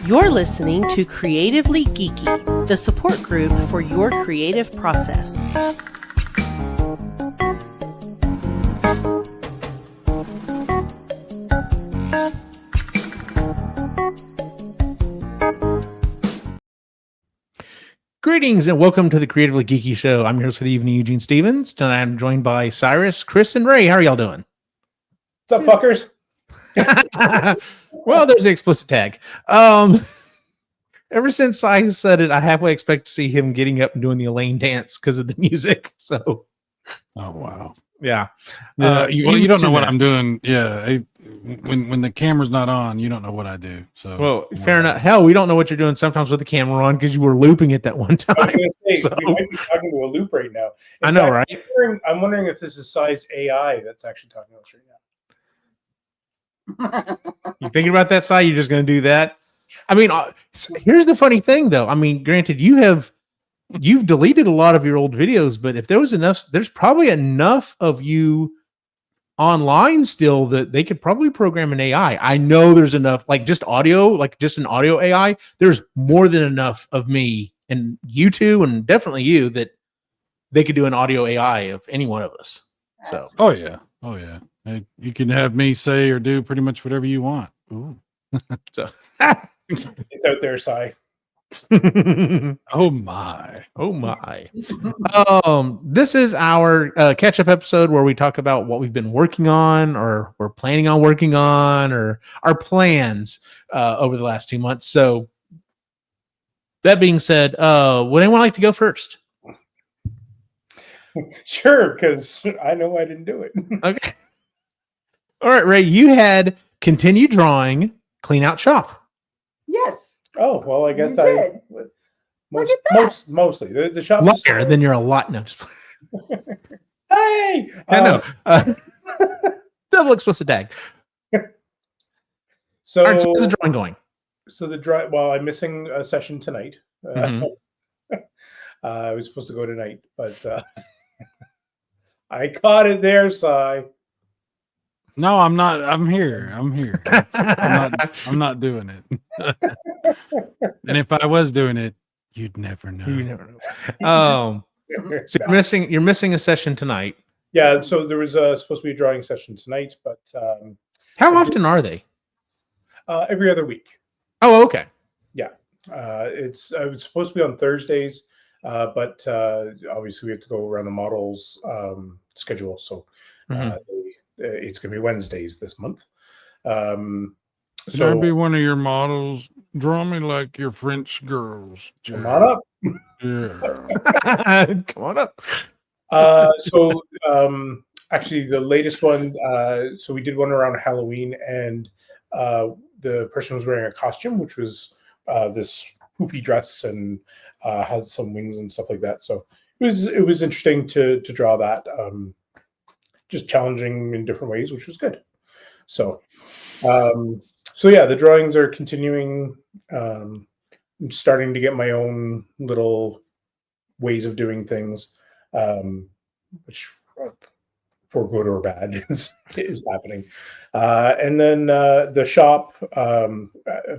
You're listening to Creatively Geeky, the support group for your creative process. Greetings and welcome to the Creatively Geeky Show. I'm your host for the evening, Eugene Stevens. Tonight I'm joined by Cyrus, Kris, and Ray. How are y'all doing? What's up, fuckers? Well, there's the explicit tag. Ever since I said it, I halfway expect to see him getting up and doing the Elaine dance because of the music. So, oh wow, yeah. You don't know what I'm doing. Yeah, when the camera's not on, you don't know what I do. So, well, fair enough. Hell, we don't know what you're doing sometimes with the camera on because you were looping it that one time. I was going to say, we might be talking to a loop right now. I know, right? I'm wondering if this is size AI that's actually talking to us right now. You thinking about that side? You're just going to do that? I mean, here's the funny thing, though. I mean, granted, you've deleted a lot of your old videos, but if there was enough, there's probably enough of you online still that they could probably program an AI. I know there's enough, like just audio, like just an audio AI. There's more than enough of me and you two, and definitely you, that they could do an audio AI of any one of us. So, oh yeah. You can have me say or do pretty much whatever you want. Ooh. So it's out there, Cy. Oh my. This is our catch-up episode where we talk about what we've been working on or we're planning on working on or our plans over the last 2 months. So that being said, would anyone like to go first? Sure, because I know I didn't do it. Okay. All right, Ray, you had continued drawing Clean Out Shop. Yes. Oh, well, I guess did. Mostly. The shop is liar, then you're a lot. No, just hey! I know. Double explicit tag. So, all right, so how's the drawing going? So I'm missing a session tonight. I was supposed to go tonight, but I caught it there, Cy. No, I'm not. I'm here. I'm not doing it. And if I was doing it, you'd never know. So you're missing a session tonight. Yeah. So there was supposed to be a drawing session tonight, but how often are they? Every other week. Oh, okay. Yeah. It's supposed to be on Thursdays, but obviously we have to go around the model's schedule. So it's going to be Wednesdays this month. Can I be one of your models? Draw me like your French girls. Come on up. Yeah. Come on up. Actually, the latest one, so we did one around Halloween, and the person was wearing a costume, which was this poofy dress and had some wings and stuff like that. So it was interesting to draw that. Just challenging in different ways, which was good. So yeah, the drawings are continuing. I'm starting to get my own little ways of doing things, which for good or bad is happening. And then the shop, I've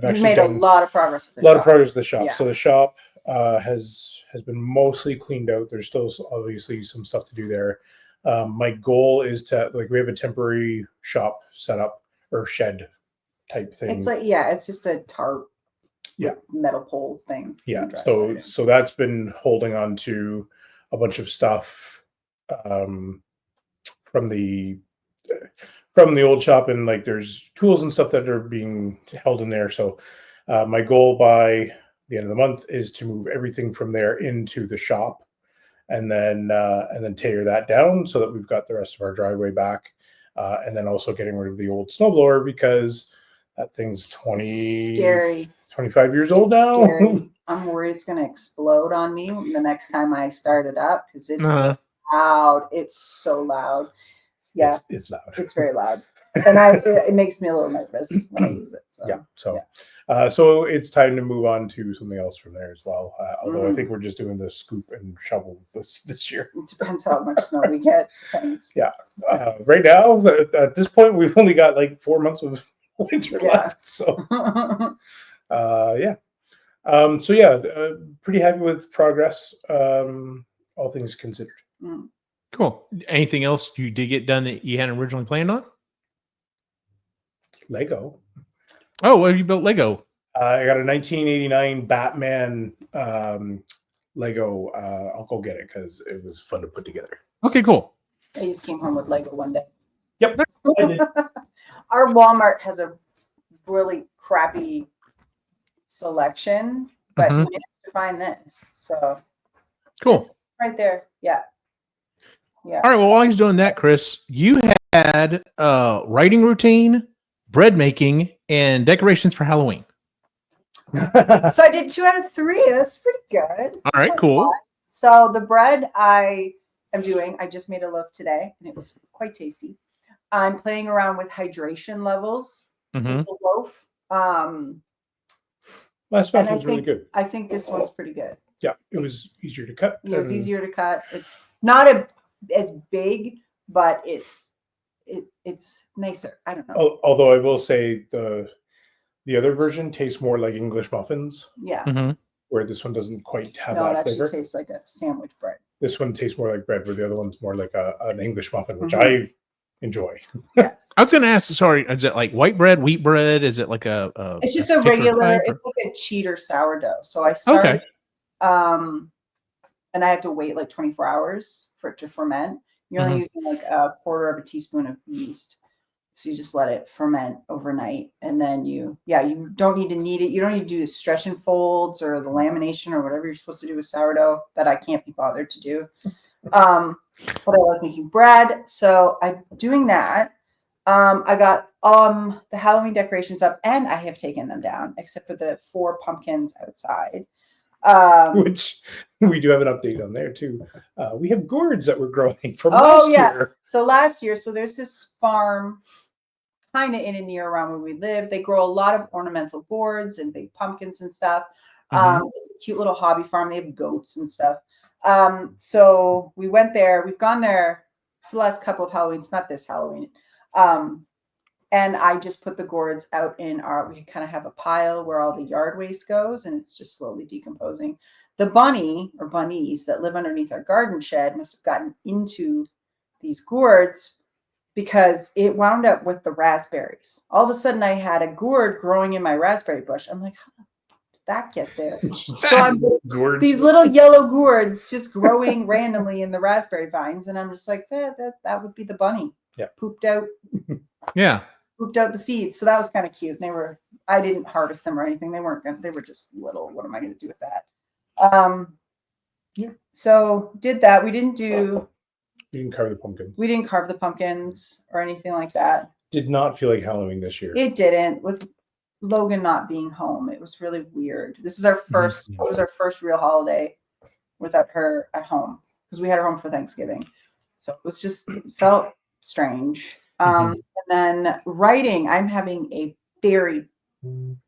actually made a lot of progress with the shop. Yeah. So the shop has been mostly cleaned out. There's still obviously some stuff to do there. My goal is to, like, we have a temporary shop set up or shed type thing. It's like, it's just a tarp. Yeah. Metal poles things. Yeah. So that's been holding on to a bunch of stuff from the old shop, and like there's tools and stuff that are being held in there. So my goal by the end of the month is to move everything from there into the shop. And then tear that down so that we've got the rest of our driveway back. And then also getting rid of the old snowblower because that thing's 25 years old now. Scary. I'm worried it's going to explode on me the next time I start it up because it's loud. It's so loud. Yeah, it's loud. It's very loud. And it makes me a little nervous when I use it. So. So it's time to move on to something else from there as well. Although I think we're just doing the scoop and shovel this year. It depends how much snow we get. Depends. Yeah. Right now, at this point, we've only got like 4 months of winter left. So Yeah. So yeah, pretty happy with progress. All things considered. Mm. Cool. Anything else you did get done that you hadn't originally planned on? Lego. Oh, what have you built Lego? I got a 1989 Batman Lego. I'll go get it because it was fun to put together. Okay, cool. I just came home with Lego one day. Yep. I did. Our Walmart has a really crappy selection, but Mhm. you managed to find this. So Cool. it's right there. Yeah. Yeah. All right. Well, while he's doing that, Kris, you had writing routine, bread making, and decorations for Halloween. So I did 2 out of 3. That's pretty good. All right, cool. So the bread I am doing, I just made a loaf today, and it was quite tasty. I'm playing around with hydration levels Mhm. with the loaf. Last And batch was really good. I think this one's pretty good. Yeah, it was easier to cut. It was and- easier to cut. It's not as big, but it's nicer. I don't know. Although I will say the other version tastes more like English muffins, Yeah. Mhm. where this one doesn't quite have No, it that actually flavor. tastes like a sandwich bread. This one tastes more like bread, where the other one's more like an English muffin, which Mhm. I enjoy. Yes. I was going to ask. Sorry, is it like white bread, wheat bread? Is it like It's just a particular regular, type, or- it's like a cheater sourdough. So I started, Okay. and I have to wait like 24 hours for it to ferment. You're only using like a quarter of a teaspoon of yeast. So you just let it ferment overnight. And then you don't need to knead it. You don't need to do the stretch and folds or the lamination or whatever you're supposed to do with sourdough that I can't be bothered to do. But I like making bread. So I'm doing that. I got the Halloween decorations up, and I have taken them down, except for the 4 pumpkins outside. Which we do have an update on there too. We have gourds that were growing from Oh, last yeah. year. So last year, so there's this farm kind of in and near around where we live. They grow a lot of ornamental gourds and big pumpkins and stuff. It's a cute little hobby farm. They have goats and stuff. So we went there. We've gone there for the last couple of Halloweens, not this Halloween. And I just put the gourds out in we kind of have a pile where all the yard waste goes, and it's just slowly decomposing. The bunny or bunnies that live underneath our garden shed must have gotten into these gourds because it wound up with the raspberries. All of a sudden I had a gourd growing in my raspberry bush. I'm like, how the fuck did that get there? So I'm Gourds. these little yellow gourds just growing randomly in the raspberry vines. And I'm just like, that would be the bunny. Yeah. Pooped out the seeds. So that was kind of cute. And I didn't harvest them or anything. They were just little. What am I going to do with that? Yeah. So did that. We didn't carve the pumpkin. We didn't carve the pumpkins or anything like that. Did not feel like Halloween this year. It didn't, with Logan not being home. It was really weird. This is our first. It was our first real holiday without her at home because we had her home for Thanksgiving. So it felt strange. And then writing, I'm having a very,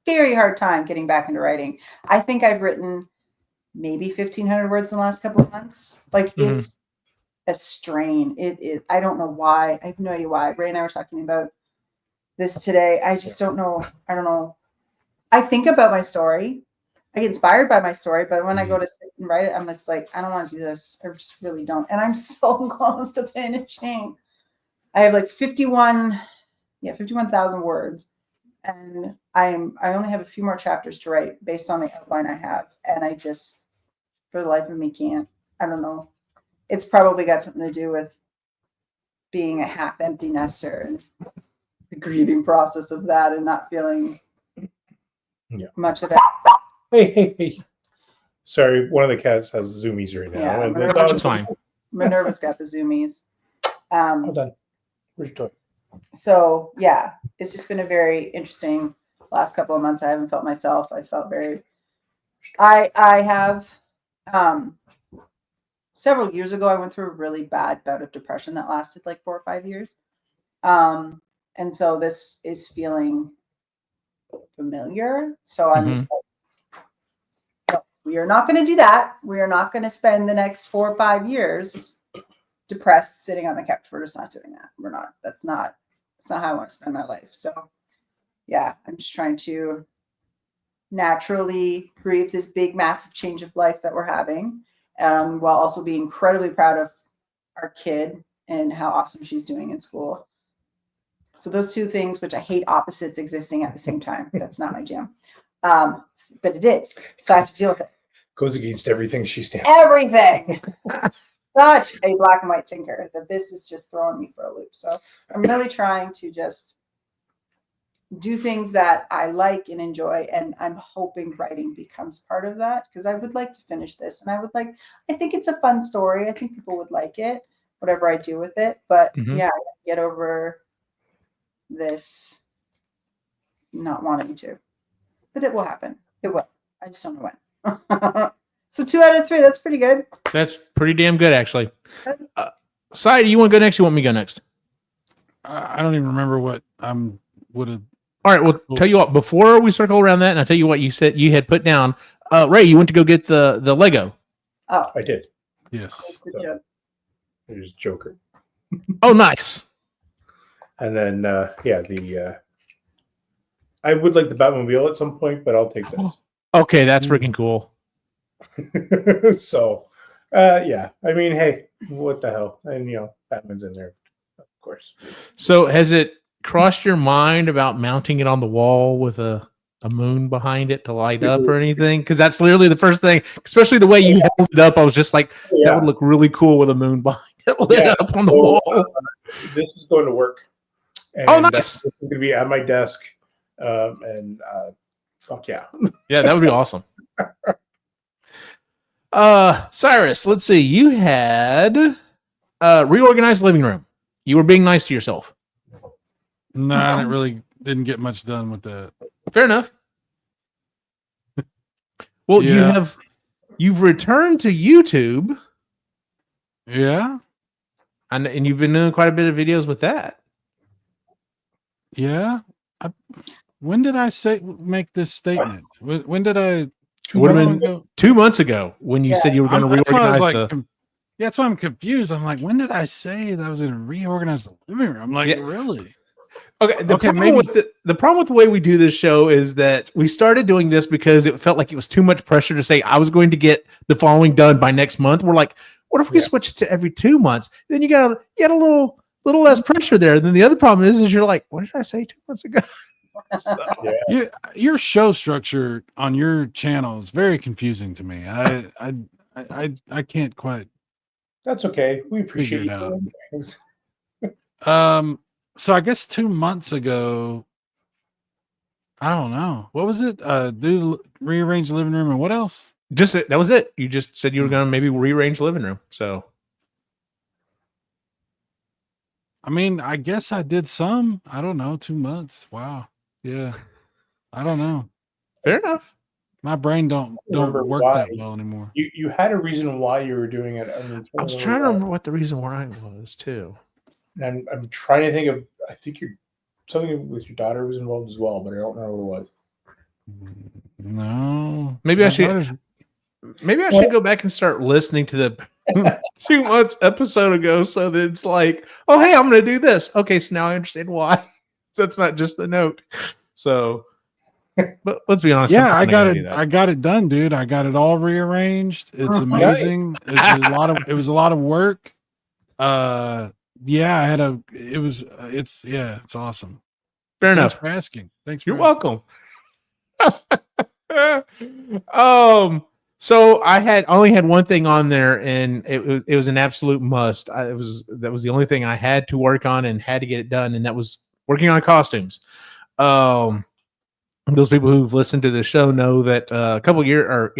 very hard time getting back into writing. I think I've written maybe 1,500 words in the last couple of months. Like it's a strain. I don't know why. I have no idea why. Ray and I were talking about this today. I just don't know. I don't know. I think about my story. I get inspired by my story, but when I go to sit and write it, I'm just like, I don't want to do this. I just really don't. And I'm so close to finishing. I have like 51,000 words. And I only have a few more chapters to write based on the outline I have. And I just, for the life of me, can't. I don't know. It's probably got something to do with being a half empty nester and the grieving process of that and not feeling much of it. Hey. Sorry, one of the cats has zoomies right now. Yeah, and That's fine. Minerva's got the zoomies. Hold on. Where's your toy? So yeah, it's just been a very interesting last couple of months. I haven't felt myself. I felt I have several years ago, I went through a really bad bout of depression that lasted like 4 or 5 years. And so this is feeling familiar. So I'm just like, no, we are not going to do that. We are not going to spend the next 4 or 5 years depressed sitting on the couch. We're just not doing that. That's not how I want to spend my life. So yeah, I'm just trying to naturally grieve this big, massive change of life that we're having, while also being incredibly proud of our kid and how awesome she's doing in school. So those two things, which I hate opposites existing at the same time. That's not my jam. But it is. So I have to deal with it. Goes against everything she stands. Everything. Such a black and white thinker that this is just throwing me for a loop. So I'm really trying to just do things that I like and enjoy. And I'm hoping writing becomes part of that, because I would like to finish this. And I think it's a fun story. I think people would like it, whatever I do with it. But yeah, I get over this not wanting to. But it will happen. It will. I just don't know when. So 2 out of 3. That's pretty good. That's pretty damn good, actually. Sai, do you want to go next? You want me to go next? I don't even remember what would have. All right. Well, tell you what. Before we circle around that, and I'll tell you what you said you had put down. Ray, you went to go get the Lego. Oh, I did. Yes. So, there's Joker. Oh, nice. And then I would like the Batmobile at some point, but I'll take this. Okay, that's freaking cool. So, yeah. I mean, hey, what the hell? And Batman's in there, of course. So, has it crossed your mind about mounting it on the wall with a moon behind it to light up or anything? Because that's literally the first thing. Especially the way you held it up, I was just like, that would look really cool with a moon behind it lit up on the wall. This is going to work. And oh, nice. It's going to be at my desk. And fuck yeah. Yeah, that would be awesome. Cyrus, let's see. You had reorganized living room. You were being nice to yourself. No, I didn't get much done with that. Fair enough. Well, you've returned to YouTube. Yeah. And you've been doing quite a bit of videos with that. Yeah. When did I make this statement? When did I? 2 months ago when you said you were going to reorganize Yeah, that's why I'm confused. I'm like, when did I say that I was going to reorganize the living room? I'm like, really? Okay. The problem with the way we do this show is that we started doing this because it felt like it was too much pressure to say I was going to get the following done by next month. We're like, what if we switch it to every 2 months? Then you got a little less pressure there. Then the other problem is you're like, what did I say 2 months ago? So, your show structure on your channel is very confusing to me. I can't quite. That's okay. We appreciate it. So I guess 2 months ago, I don't know. What was it? Rearrange the living room and what else? That was it. You just said you were going to maybe rearrange the living room. So, I mean, I guess I did some. I don't know. 2 months. Wow. Yeah. I don't know. Fair enough. My brain don't work that well anymore. You had a reason why you were doing it. I was trying to remember what the reason why was too. And I'm trying to think of. I think something with your daughter was involved as well, but I don't know what it was. No, maybe I should. Maybe I should go back and start listening to the 2 months episode ago, so that it's like, oh hey, I'm going to do this. Okay, so now I understand why. So it's not just a note. So, but let's be honest. Yeah, I got it. I got it done, dude. I got it all rearranged. It's amazing. Nice. It was a lot of work. Yeah, it's awesome. Fair enough. Thanks for asking. Thanks. You're welcome. So I only had one thing on there, and it was an absolute must. That was the only thing I had to work on and had to get it done, and that was working on costumes. Those people who've listened to the show know that a couple years,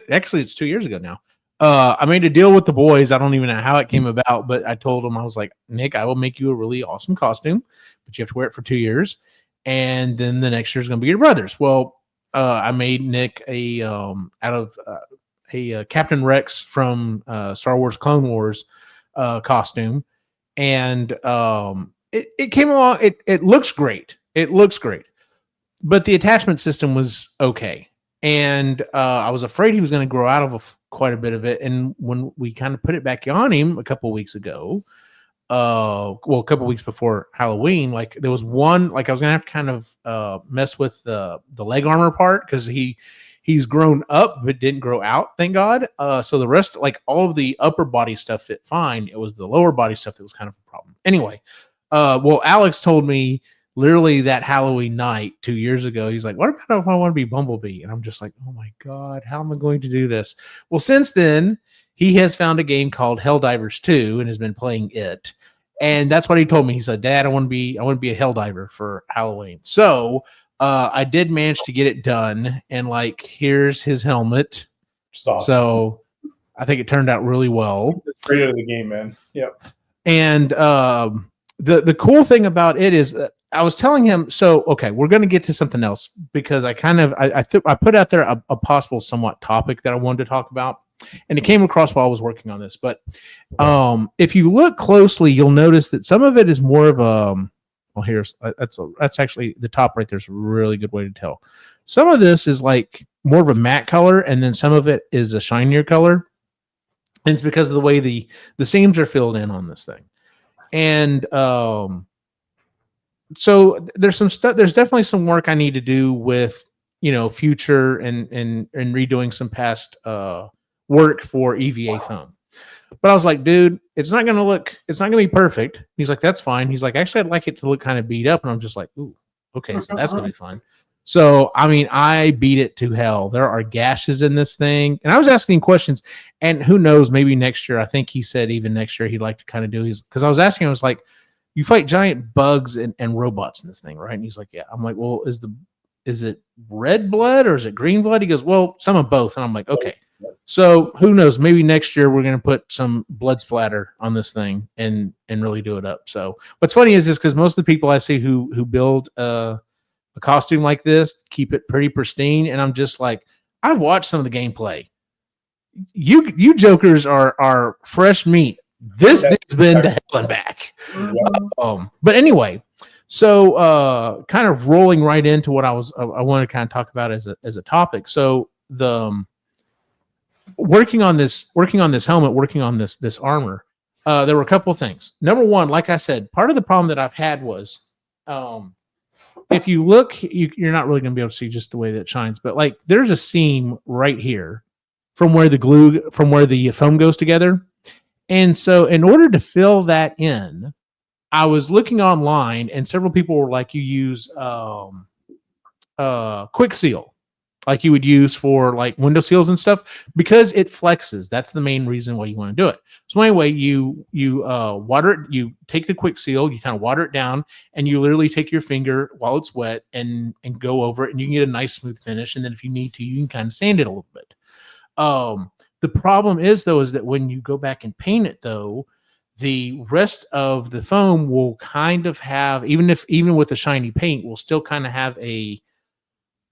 actually it's 2 years ago now. I made a deal with the boys. I don't even know how it came about, but I told them, I was like, Nick, I will make you a really awesome costume, but you have to wear it for 2 years, and then the next year is going to be your brother's. Well, I made Nick out of a Captain Rex from Star Wars Clone Wars costume, and it came along. It looks great. It looks great, but the attachment system was okay, and I was afraid he was going to grow out of quite a bit of it. And when we kind of put it back on him a couple of weeks ago, a couple weeks before Halloween, like there was one, like I was gonna have to kind of mess with the leg armor part because he's grown up but didn't grow out, thank God. So the rest, like all of the upper body stuff fit fine. It was the lower body stuff that was kind of a problem. Anyway, well, Alex told me literally that Halloween night 2 years ago, he's like, what about if I want to be Bumblebee? And I'm just like, oh my God, how am I going to do this? Well, since then, he has found a game called Helldivers 2 and has been playing it. And that's what he told me. He said, Dad, I want to be a Helldiver for Halloween. So I did manage to get it done. And like, here's his helmet. Awesome. So I think it turned out really well. It's great out of the game, man. Yep. And the cool thing about it is I was telling him, so, okay, we're going to get to something else because I put out there a possible somewhat topic that I wanted to talk about. And it came across while I was working on this. But if you look closely, you'll notice that some of it is more of a, well, that's actually the top right there's a really good way to tell. Some of this is like more of a matte color, and then some of it is a shinier color. And it's because of the way the seams are filled in on this thing. And so there's some stuff, there's definitely some work I need to do with, future and redoing some past work for EVA foam. But I was like, dude, it's not going to be perfect. He's like, that's fine. He's like, actually, I'd like it to look kind of beat up. And I'm just like, ooh, okay, so that's going to be fun. So, I mean, I beat it to hell. There are gashes in this thing. And I was asking questions, and who knows, maybe next year, I think he said even next year he'd like to kind of do his, because I was asking him, I was like, you fight giant bugs and robots in this thing, right? And he's like, yeah. I'm like, well, is it red blood or is it green blood? He goes, well, some of both. And I'm like, okay. So who knows? Maybe next year we're going to put some blood splatter on this thing and really do it up. So what's funny is because most of the people I see who build a costume like this keep it pretty pristine, and I'm just like, I've watched some of the gameplay. You jokers are fresh meat. This thing's been to hell and back. But anyway, so kind of rolling right into what I want to kind of talk about as a topic. So the working on this helmet, working on this armor, there were a couple of things. Number one, like I said, part of the problem that I've had was if you look, you're not really going to be able to see just the way that it shines, but like there's a seam right here from where the foam goes together. And so in order to fill that in, I was looking online and several people were like, you use quick seal, like you would use for like window seals and stuff, because it flexes. That's the main reason why you want to do it. So anyway, you water it, you take the quick seal, you kind of water it down, and you literally take your finger while it's wet and go over it, and you can get a nice smooth finish. And then if you need to, you can kind of sand it a little bit. The problem is that when you go back and paint it, though, the rest of the foam will kind of have, even with a shiny paint, will still kind of have a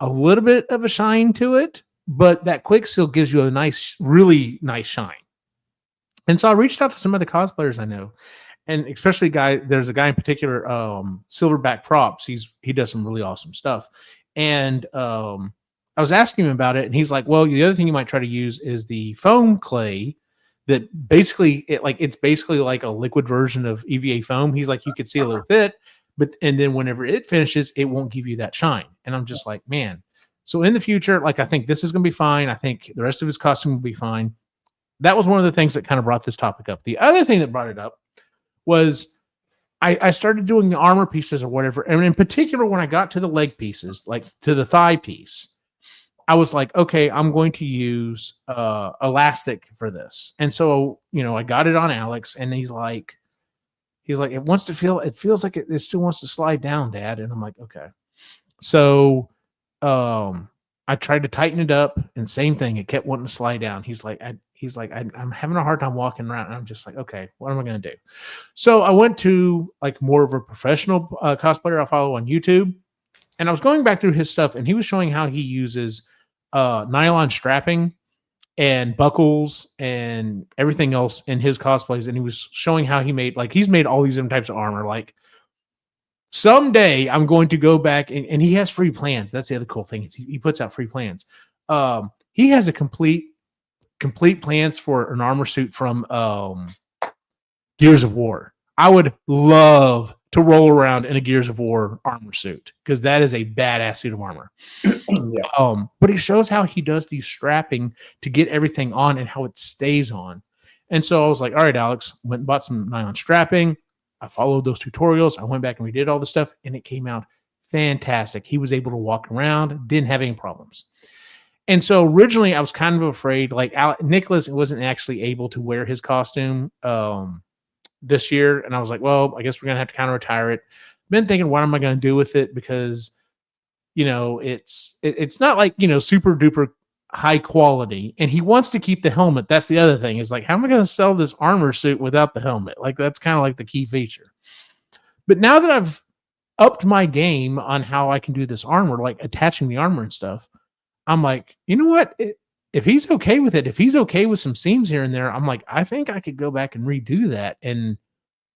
little bit of a shine to it, but that quick seal gives you a really nice shine. And so I reached out to some of the cosplayers I know, and especially there's a guy in particular, Silverback Props. He does some really awesome stuff. And I was asking him about it, and he's like, well, the other thing you might try to use is the foam clay that basically it's basically like a liquid version of EVA foam. He's like, you could seal it with it, and then whenever it finishes, it won't give you that shine. And I'm just like, man. So in the future, like, I think this is going to be fine. I think the rest of his costume will be fine. That was one of the things that kind of brought this topic up. The other thing that brought it up was I started doing the armor pieces or whatever. And in particular, when I got to the leg pieces, like to the thigh piece, I was like, okay, I'm going to use elastic for this. And so, I got it on Alex, and he's like, it feels like it still wants to slide down, Dad. And I'm like, okay. So I tried to tighten it up, and same thing, it kept wanting to slide down. He's like, I'm having a hard time walking around. And I'm just like, okay, what am I going to do? So I went to like more of a professional cosplayer I follow on YouTube, and I was going back through his stuff, and he was showing how he uses nylon strapping and buckles and everything else in his cosplays. And he was showing how he's made all these different types of armor. Like, someday I'm going to go back and he has free plans. That's the other cool thing is he puts out free plans. He has a complete plans for an armor suit from Gears of War. I would love to roll around in a Gears of War armor suit because that is a badass suit of armor. Yeah. But it shows how he does the strapping to get everything on and how it stays on. And so I was like, all right, Alex, went and bought some nylon strapping. I followed those tutorials. I went back and we did all the stuff and it came out fantastic. He was able to walk around, didn't have any problems. And so originally I was kind of afraid, like Nicholas wasn't actually able to wear his costume this year. And I was like, well, I guess we're going to have to kind of retire it. Been thinking, what am I going to do with it? Because, you know, it's not like, you know, super duper high quality. And he wants to keep the helmet. That's the other thing is like, how am I going to sell this armor suit without the helmet? Like, that's kind of like the key feature. But now that I've upped my game on how I can do this armor, like attaching the armor and stuff, I'm like, you know what? If he's okay with it, if he's okay with some seams here and there, I'm like, I think I could go back and redo that. And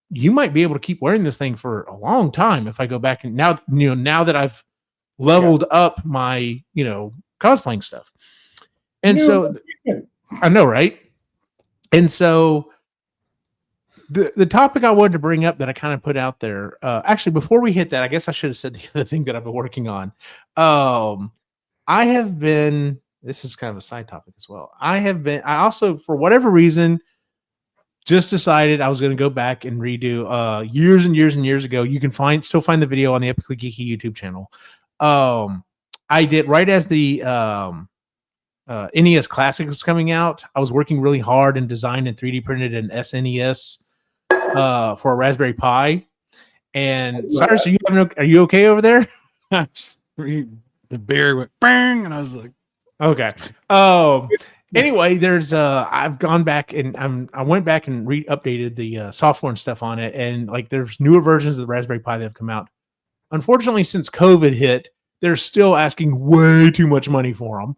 you might be able to keep wearing this thing for a long time if I go back and now, you know, now that I've leveled up my, you know, cosplaying stuff. And so I know, right? And so the topic I wanted to bring up that I kind of put out there, actually, before we hit that, I guess I should have said the other thing that I've been working on. I have been, this is kind of a side topic as well. I also, for whatever reason, just decided I was going to go back and redo years and years and years ago. You can still find the video on the Epically Geeky YouTube channel. I did right as the NES Classic was coming out. I was working really hard and designed and 3D printed an SNES for a Raspberry Pi. And Cyrus, are you okay over there? The bear went bang, and I was like, okay. Anyway, there's I've gone back and I went back and updated the software and stuff on it, and like there's newer versions of the Raspberry Pi that have come out. Unfortunately, since COVID hit, they're still asking way too much money for them.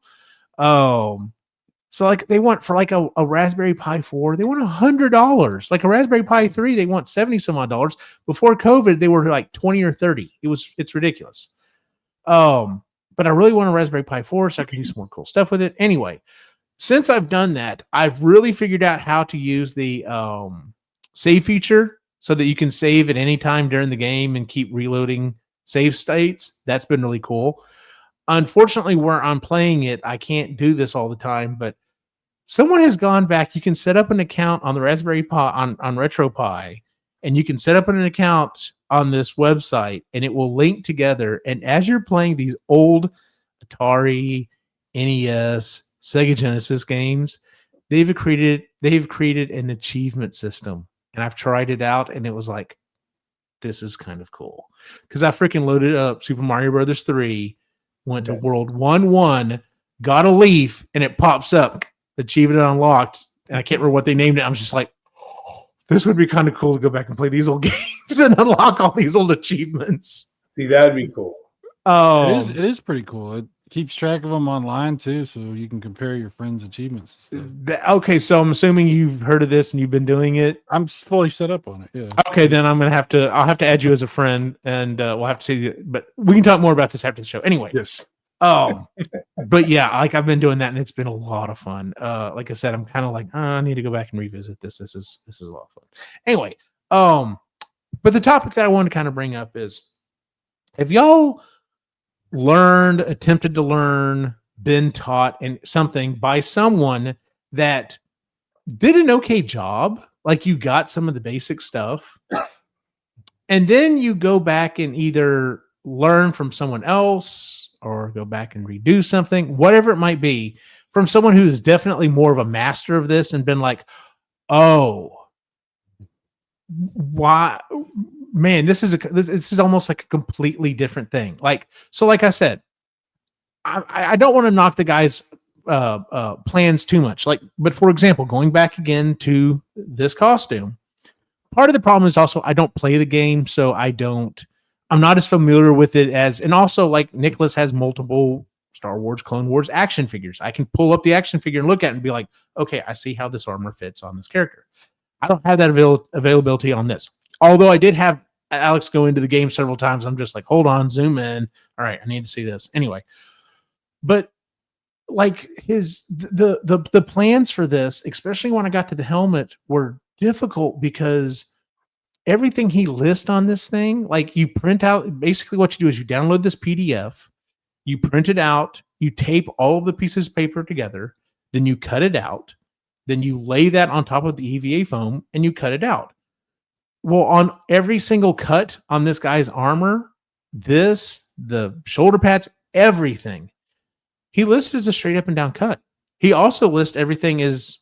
So like they want for like a Raspberry Pi 4, they want $100. Like a Raspberry Pi 3, they want 70 some odd dollars. Before COVID, they were like 20 or 30. It's ridiculous. But I really want a Raspberry Pi 4 so I can do some more cool stuff with it. Anyway, since I've done that, I've really figured out how to use the save feature so that you can save at any time during the game and keep reloading save states. That's been really cool. Unfortunately, where I'm playing it, I can't do this all the time, but someone has gone back. You can set up an account on the Raspberry Pi on RetroPie, and you can set up an account on this website, and it will link together. And as you're playing these old Atari, NES, Sega Genesis games, they've created an achievement system. And I've tried it out, and it was like, this is kind of cool. Because I freaking loaded up Super Mario Brothers 3, went to World 1-1, got a leaf, and it pops up, achievement unlocked. And I can't remember what they named it. I was just like, this would be kind of cool to go back and play these old games and unlock all these old achievements. See, that'd be cool. It is pretty cool. It keeps track of them online too, so you can compare your friends' achievements and stuff. Okay, so I'm assuming you've heard of this and you've been doing it. I'm fully set up on it. Yeah. Okay, then I'll have to add you as a friend, and we'll have to see. But we can talk more about this after the show. Anyway. Yes. But yeah, like I've been doing that, and it's been a lot of fun. Like I said, I'm kind of like, I need to go back and revisit this. This is a lot of fun. Anyway, but the topic that I want to kind of bring up is, have y'all attempted to learn, been taught in something by someone that did an okay job? Like you got some of the basic stuff, and then you go back and either learn from someone else or go back and redo something, whatever it might be, from someone who's definitely more of a master of this and been like, oh, why, man, this is almost like a completely different thing. Like, so like I said, I don't want to knock the guy's plans too much. Like, but for example, going back again to this costume, part of the problem is also I don't play the game, so I'm not as familiar with it as, and also like Nicholas has multiple Star Wars, Clone Wars action figures. I can pull up the action figure and look at it and be like, okay, I see how this armor fits on this character. I don't have that availability on this. Although I did have Alex go into the game several times. I'm just like, hold on, zoom in. All right, I need to see this. Anyway, but like the plans for this, especially when I got to the helmet, were difficult because everything he lists on this thing, like you print out, basically what you do is you download this PDF, you print it out, you tape all of the pieces of paper together, then you cut it out, then you lay that on top of the EVA foam and you cut it out. Well, on every single cut on this guy's armor, the shoulder pads, everything, he lists as a straight up and down cut. He also lists everything as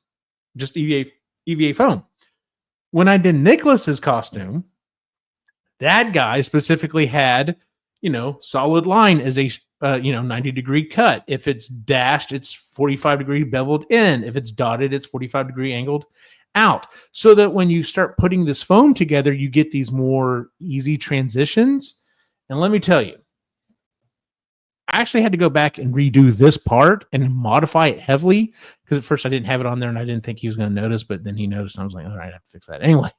just EVA foam. When I did Nicholas's costume, that guy specifically had, solid line as a 90-degree cut. If it's dashed, it's 45-degree beveled in. If it's dotted, it's 45-degree angled out. So that when you start putting this foam together, you get these more easy transitions. And let me tell you, I actually had to go back and redo this part and modify it heavily because at first I didn't have it on there and I didn't think he was going to notice, but then he noticed and I was like, all right, I have to fix that anyway.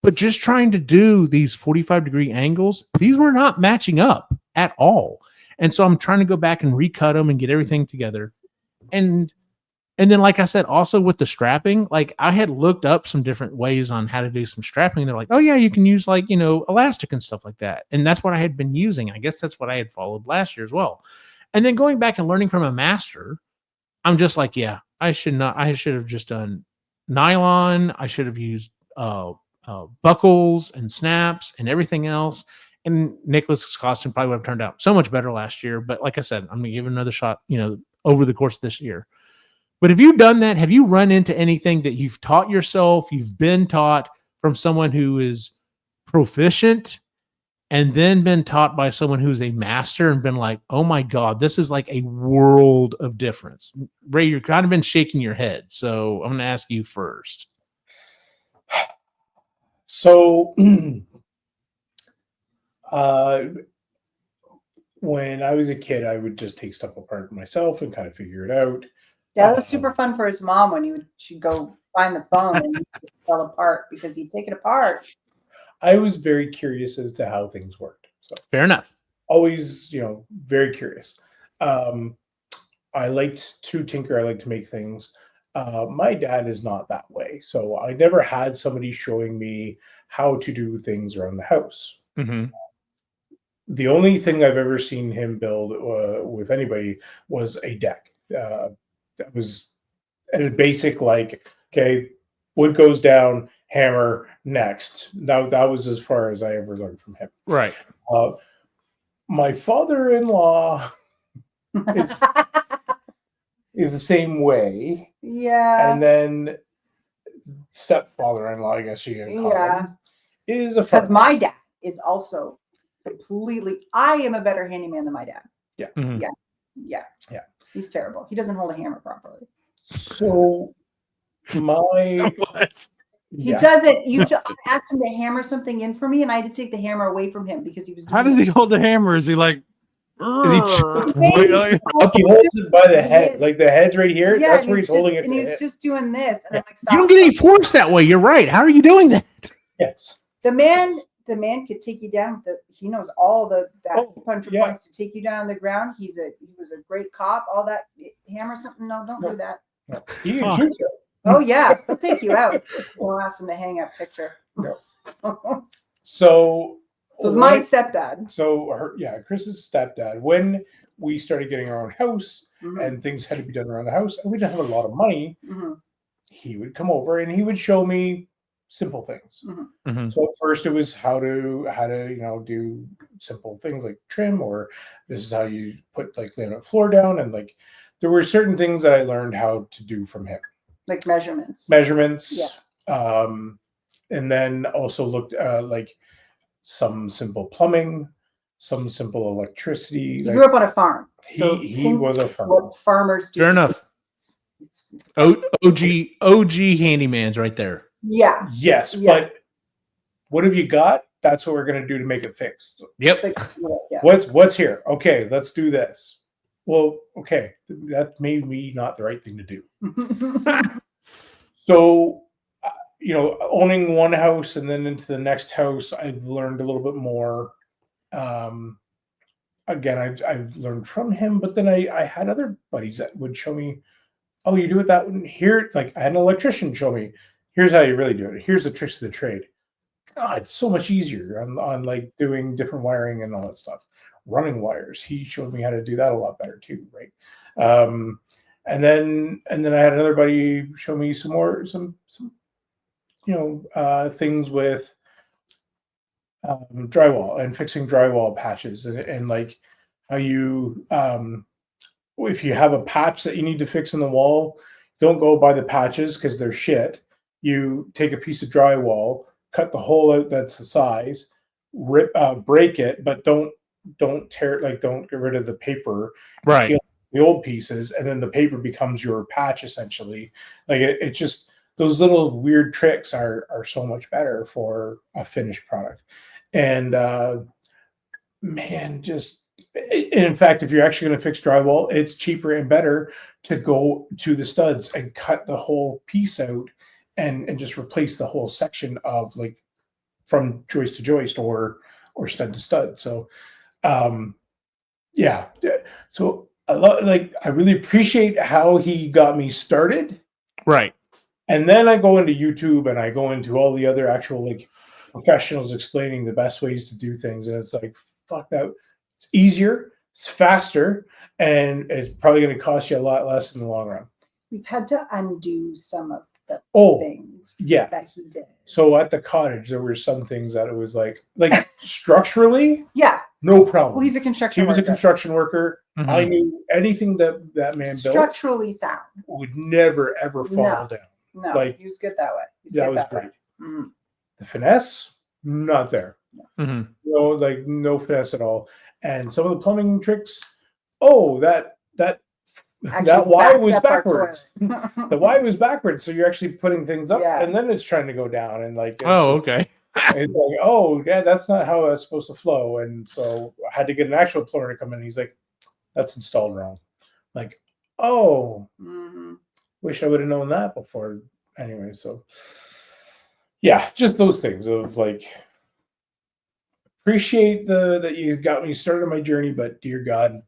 But just trying to do these 45-degree angles, these were not matching up at all. And so I'm trying to go back and recut them and get everything together. And then, like I said, also with the strapping, like I had looked up some different ways on how to do some strapping. They're like, oh yeah, you can use like, elastic and stuff like that. And that's what I had been using. I guess that's what I had followed last year as well. And then going back and learning from a master, I'm just like, yeah, I should have just done nylon. I should have used buckles and snaps and everything else. And Nicholas's costume probably would have turned out so much better last year. But like I said, I'm going to give it another shot, over the course of this year. But have you done that? Have you run into anything that you've taught yourself, you've been taught from someone who is proficient and then been taught by someone who's a master and been like, oh my God, this is like a world of difference? Ray, you've kind of been shaking your head. So I'm going to ask you first. So when I was a kid, I would just take stuff apart myself and kind of figure it out. Yeah, that was super fun for his mom when she'd go find the phone and it just fell apart because he'd take it apart. I was very curious as to how things worked. So Fair enough. Always, very curious. I liked to tinker. I like to make things. My dad is not that way. So I never had somebody showing me how to do things around the house. Mm-hmm. The only thing I've ever seen him build with anybody was a deck. That was a basic, like, okay, wood goes down, hammer, next. That was as far as I ever learned from him. Right. My father-in-law is the same way. Yeah. And then stepfather-in-law, I guess you can call him, is a because my dad is also completely. I am a better handyman than my dad. Yeah. Mm-hmm. Yeah. He's terrible. He doesn't hold a hammer properly. So my What? He doesn't. I asked him to hammer something in for me, and I had to take the hammer away from him because he was. How does he hold the hammer? Is he like? Is he he holds it by the head, like the head's right here. Yeah, that's where he's holding it. And he's just doing this. And I'm like, You don't get any force that way. You're right. How are you doing that? Yes. The man could take you down. He knows all the acupuncture points to take you down on the ground. He was a great cop. All that hammer something. No, don't do that. No. He can shoot you. Oh yeah, he'll take you out. We'll ask him to hang up picture. No. So it's my stepdad. So Chris's stepdad. When we started getting our own house and things had to be done around the house, and we didn't have a lot of money, he would come over and he would show me simple things. So at first it was how to do simple things like trim, or this is how you put like laminate floor down, and like there were certain things that I learned how to do from him, like measurements. And then also looked like some simple plumbing, some simple electricity. He grew up on a farm. He was a farmer. What farmers do. Fair enough. OG handyman's right there. Yeah. Yes, but what have you got? That's what we're going to do to make it fixed. Yep. What's here? Okay, let's do this. Well, okay, that may be not the right thing to do. So, owning one house and then into the next house, I've learned a little bit more. Again, I've learned from him, but then I had other buddies that would show me, oh, you do it that one here. Like I had an electrician show me, here's how you really do it. Here's the tricks of the trade. God, it's so much easier on like doing different wiring and all that stuff. Running wires. He showed me how to do that a lot better too, right? And then I had another buddy show me some things with drywall and fixing drywall patches and like how you if you have a patch that you need to fix in the wall, don't go by the patches because they're shit. You take a piece of drywall, cut the hole out that's the size, break it, but don't tear it, like don't get rid of the paper, Right. peel the old pieces, and then the paper becomes your patch essentially. Like it just those little weird tricks are so much better for a finished product. And man, just in fact, if you're actually going to fix drywall, it's cheaper and better to go to the studs and cut the whole piece out and just replace the whole section of like from joist to joist or stud to stud. So yeah. So I really appreciate how he got me started. Right. And then I go into YouTube and I go into all the other actual like professionals explaining the best ways to do things. And it's like, fuck that. It's easier, it's faster, and it's probably going to cost you a lot less in the long run. We've had to undo some of the things yeah. that he did. So at the cottage, there were some things that it was like structurally, yeah, no problem. Well, he's a construction He was worker. a construction worker. Mhm. I knew anything that man built Structurally sound. would never, ever fall down. No, Like, he was good that way. that was great. Mm-hmm. The finesse, not there. Mhm. No, like no finesse at all. And some of the plumbing tricks, that Y was backwards. The Y was backwards, so you're actually putting things up, and then it's trying to go down, and like okay. It's like, oh yeah, that's not how it's supposed to flow. And so I had to get an actual plumber to come in. He's like, that's installed wrong. Like, oh, wish I would have known that before. Anyway, so yeah, just those things of like, appreciate that you got me started on my journey, but dear God,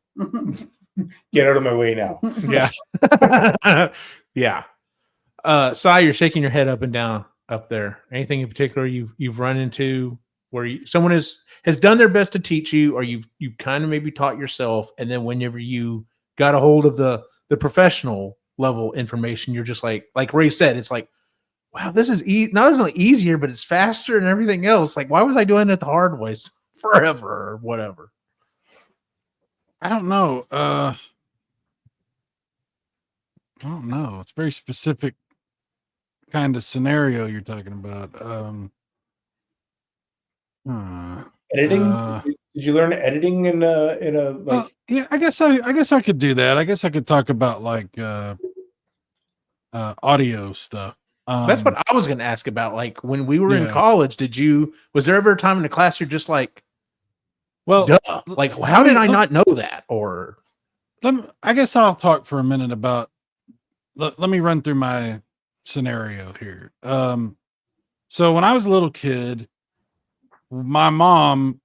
get out of my way now. Yeah. Yeah. Sai, you're shaking your head up and down up there. Anything in particular you've run into where someone has done their best to teach you, or you've kind of maybe taught yourself, and then whenever you got a hold of the professional level information, you're just like Ray said, it's like, wow, this is not only easier, but it's faster and everything else. Like, why was I doing it the hard way forever or whatever? I don't know. I don't know. It's a very specific kind of scenario you're talking about. Editing? Did you learn editing in a like? Yeah, I guess I could do that. I guess I could talk about like audio stuff. That's what I was going to ask about. Like when we were in college, was there ever a time in the class you're just like, well, duh. Like, how did I not know that? Or I guess I'll talk for a minute about, let me run through my scenario here. So when I was a little kid, my mom's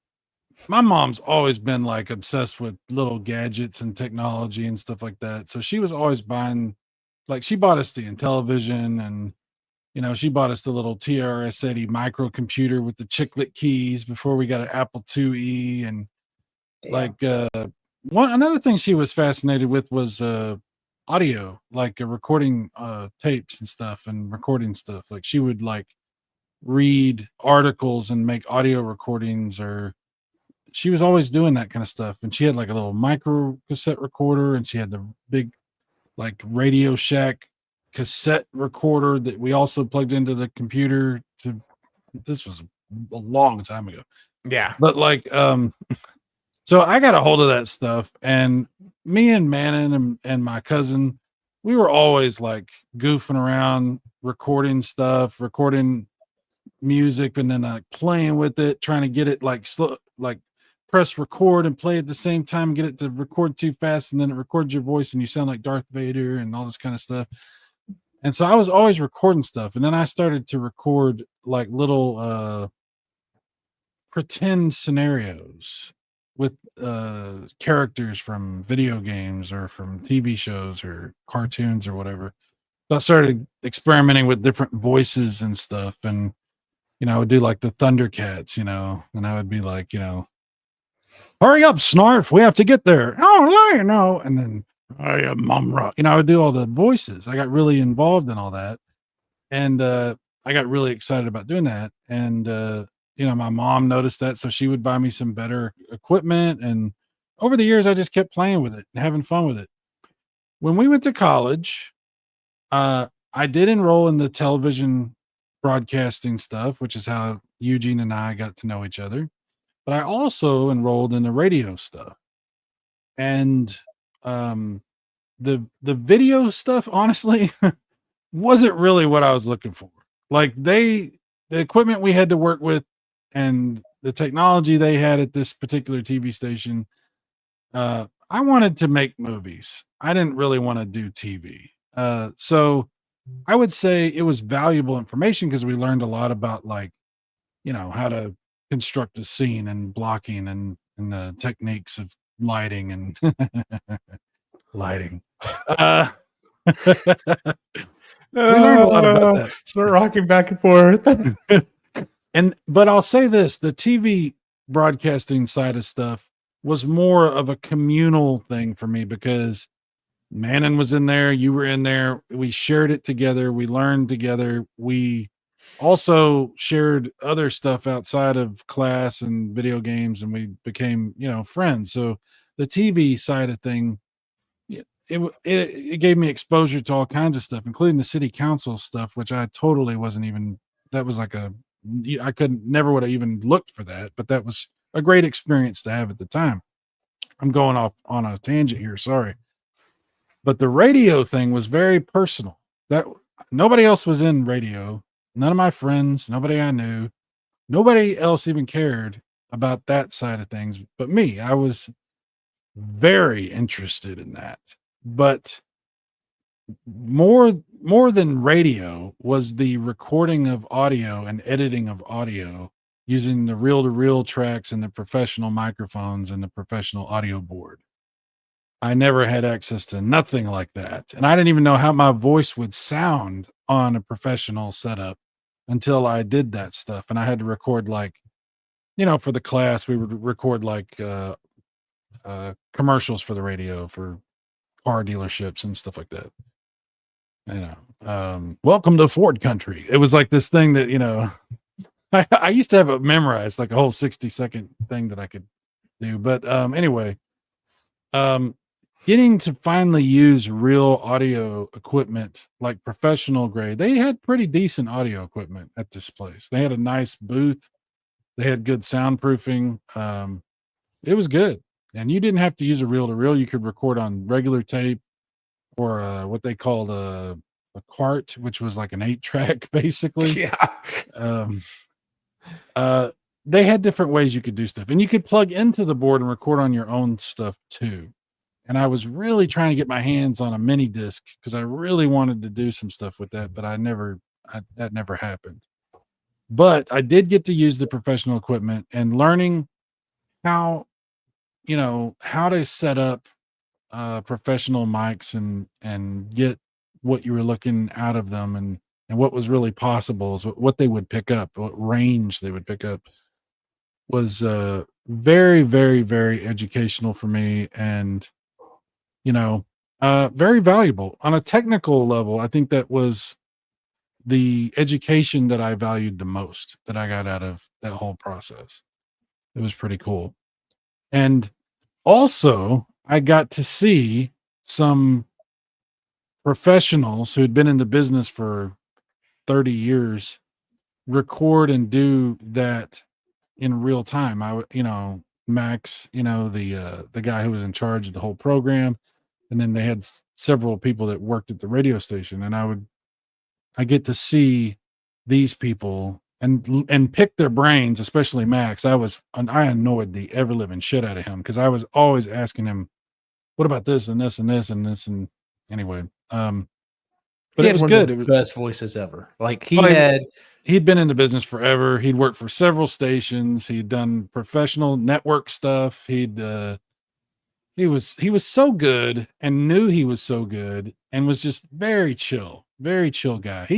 always been like obsessed with little gadgets and technology and stuff like that. So she was always buying, like, she bought us the Intellivision, and she bought us the little TRS-80 microcomputer with the chiclet keys before we got an Apple IIe. And another thing she was fascinated with was audio, like recording tapes and stuff and recording stuff. Like she would like read articles and make audio recordings, or she was always doing that kind of stuff. And she had like a little micro cassette recorder, and she had the big like Radio Shack cassette recorder that we also plugged into the computer this was a long time ago. Yeah. But like, so I got a hold of that stuff, and me and Manon and my cousin, we were always like goofing around, recording stuff, recording music, and then like playing with it, trying to get it like slow, like press record and play at the same time, get it to record too fast, and then it records your voice and you sound like Darth Vader and all this kind of stuff. And so I was always recording stuff, and then I started to record like little pretend scenarios with characters from video games or from TV shows or cartoons or whatever. So I started experimenting with different voices and stuff. And, I would do like the Thundercats, and I would be like, hurry up, Snarf. We have to get there. Oh, no. And then, I am Mumra. I would do all the voices. I got really involved in all that. And I got really excited about doing that. And, my mom noticed that. So she would buy me some better equipment. And over the years, I just kept playing with it and having fun with it. When we went to college, I did enroll in the television broadcasting stuff, which is how Eugene and I got to know each other. But I also enrolled in the radio stuff. And the video stuff, honestly, wasn't really what I was looking for. Like the equipment we had to work with and the technology they had at this particular TV station, I wanted to make movies. I didn't really want to do TV. So I would say it was valuable information because we learned a lot about how to construct a scene and blocking and the techniques of lighting and lighting. We learned a lot about that. Start rocking back and forth. But I'll say this, the TV broadcasting side of stuff was more of a communal thing for me because Manon was in there, you were in there, we shared it together, we learned together, we also shared other stuff outside of class and video games, and we became, friends. So the TV side of thing, it gave me exposure to all kinds of stuff, including the city council stuff, which I totally wasn't even, that was like I never would have even looked for that, but that was a great experience to have at the time. I'm going off on a tangent here. Sorry. But the radio thing was very personal. That nobody else was in radio. None of my friends, nobody I knew, nobody else even cared about that side of things but me. I was very interested in that. But more than radio was the recording of audio and editing of audio using the reel-to-reel tracks and the professional microphones and the professional audio board. I never had access to nothing like that. And I didn't even know how my voice would sound on a professional setup until I did that stuff. And I had to record for the class, we would record commercials for the radio for car dealerships and stuff like that. Welcome to Ford country. It was like this thing that, I used to have it memorized, like a whole 60-second thing that I could do. But anyway, getting to finally use real audio equipment, like professional grade. They had pretty decent audio equipment at this place. They had a nice booth. They had good soundproofing. It was good. And you didn't have to use a reel-to-reel. You could record on regular tape or what they called a cart, which was like an 8-track, basically. Yeah. They had different ways you could do stuff. And you could plug into the board and record on your own stuff too. And I was really trying to get my hands on a mini disc because I really wanted to do some stuff with that, but that never happened. But I did get to use the professional equipment and learning how to set up professional mics and get what you were looking out of them and what was really possible is what they would pick up, what range they would pick up was very, very, very educational for me and, very valuable. On a technical level, I think that was the education that I valued the most that I got out of that whole process. It was pretty cool. And also, I got to see some professionals who had been in the business for 30 years record and do that in real time. Max, the guy who was in charge of the whole program, and then they had several people that worked at the radio station, and I get to see these people and pick their brains, especially Max. I annoyed the ever living shit out of him because I was always asking him, what about this and this and this and this? And anyway, but it was good. It was best voices ever. Like he'd been in the business forever. He'd worked for several stations. He'd done professional network stuff. He was so good and knew he was so good and was just very chill, very chill guy.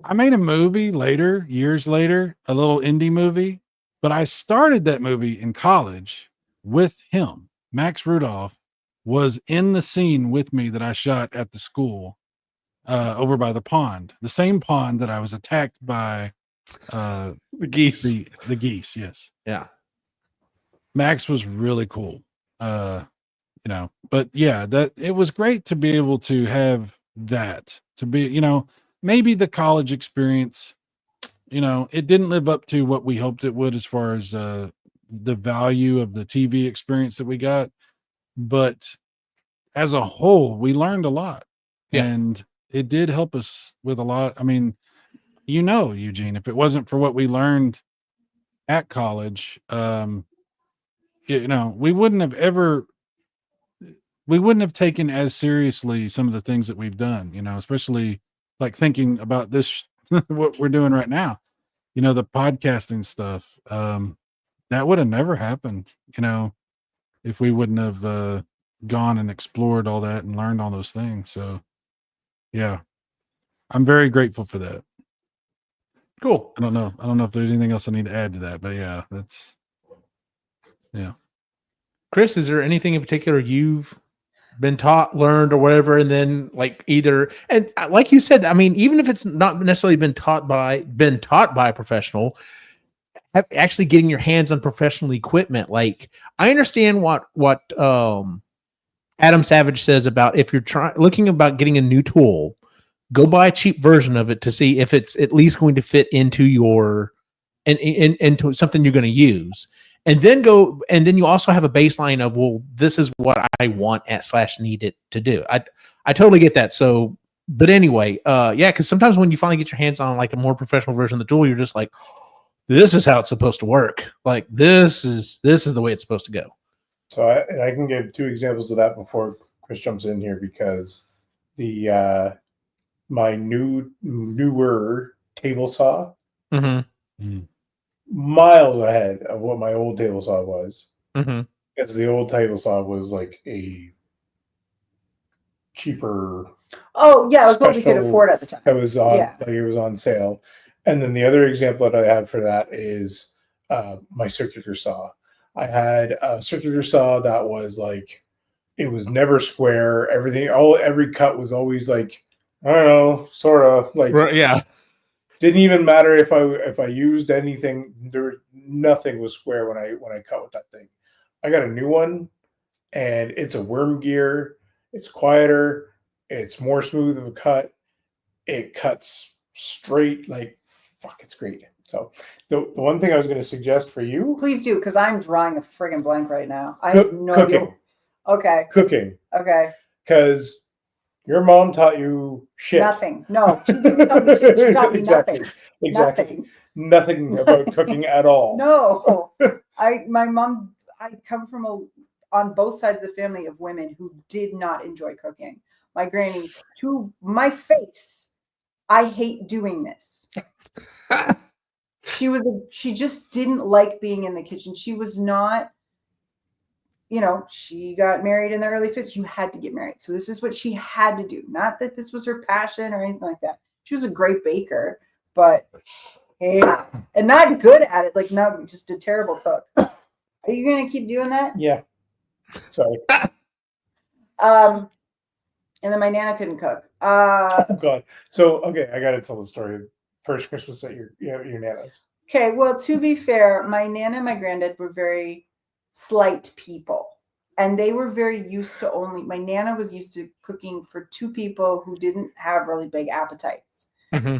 I made a movie later, years later, a little indie movie, but I started that movie in college with him. Max Rudolph was in the scene with me that I shot at the school over by the pond, the same pond that I was attacked by The geese. the geese. Yes. Yeah. Max was really cool. But yeah, that it was great to be able to have that, to be, maybe the college experience, it didn't live up to what we hoped it would as far as the value of the TV experience that we got. But as a whole, we learned a lot. Yeah. And it did help us with a lot. I mean, Eugene, if it wasn't for what we learned at college, we wouldn't have taken as seriously some of the things that we've done, especially like thinking about this, what we're doing right now, the podcasting stuff. That would have never happened, if we wouldn't have gone and explored all that and learned all those things. So yeah, I'm very grateful for that. Cool. I don't know if there's anything else I need to add to that, but yeah, Kris, is there anything in particular you've been taught, learned, or whatever, and then like like you said, I mean, even if it's not necessarily been taught by a professional, actually getting your hands on professional equipment. Like, I understand what Adam Savage says about if you're looking about getting a new tool, go buy a cheap version of it to see if it's at least going to fit into into something you're going to use. And then you also have a baseline of, well, this is what I want / need it to do. I totally get that. So, but anyway, yeah, because sometimes when you finally get your hands on like a more professional version of the tool, you're just like, this is how it's supposed to work. Like this is the way it's supposed to go. So I can give 2 examples of that before Kris jumps in here, because my newer table saw, miles ahead of what my old table saw was. Because the old table saw was like a cheaper. Oh yeah, it was what we could afford at the time. It was on it was on sale. And then the other example that I have for that is my circular saw. I had a circular saw that was like, it was never square. Every cut was always like, I don't know, sort of like, right, yeah. Didn't even matter if I used anything. Nothing was square when I cut with that thing. I got a new one, and it's a worm gear. It's quieter. It's more smooth of a cut. It cuts straight, like fuck. It's great. So the one thing I was going to suggest for you, please do, because I'm drawing a friggin' blank right now. I have no idea. Okay. Cooking. Okay. Because your mom taught you shit. Nothing. No, she didn't tell me shit. She taught me Exactly. nothing. Exactly. Nothing about cooking at all. No. My mom, I come from on both sides of the family of women who did not enjoy cooking. My granny, to my face, I hate doing this. She just didn't like being in the kitchen. She was not, she got married in the early 50s. You had to get married. So this is what she had to do. Not that this was her passion or anything like that. She was a great baker, but yeah, and not good at it. Like, no, just a terrible cook. Are you going to keep doing that? Yeah. Sorry. And then my Nana couldn't cook. Oh God. So, okay, I got to tell the story. First Christmas at your Nana's. Okay, well, to be fair, my Nana and my granddad were very slight people. And they were very used to my Nana was used to cooking for 2 people who didn't have really big appetites. Mm-hmm.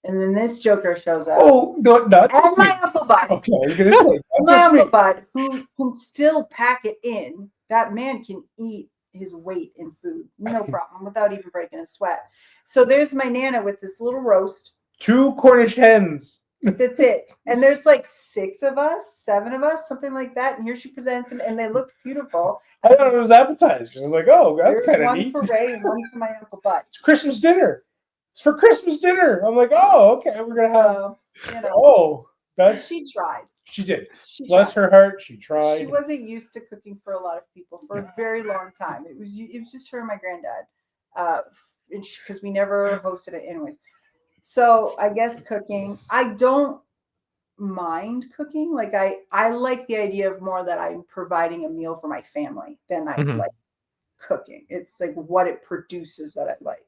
And then this joker shows up. Oh, not and my Uncle Bud. Okay, I was going to say. My Uncle Bud, who can still pack it in. That man can eat his weight in food, no problem, without even breaking a sweat. So there's my Nana with this little roast. 2 Cornish hens. That's it. And there's like 6 of us, 7 of us, something like that. And here she presents them, and they look beautiful. I thought it was appetizers. I'm like, oh, that's kind of neat. One for Ray and one for my Uncle Bud. It's Christmas dinner. It's for Christmas dinner. I'm like, oh, okay, we're gonna have. Oh, that's. She tried. She did. Bless her heart. She tried. She wasn't used to cooking for a lot of people for a very long time. It was just her and my granddad. because we never hosted it anyways. So I guess cooking, I don't mind cooking. Like I like the idea of more that I'm providing a meal for my family than I Mhm. like cooking. It's like what it produces that I like.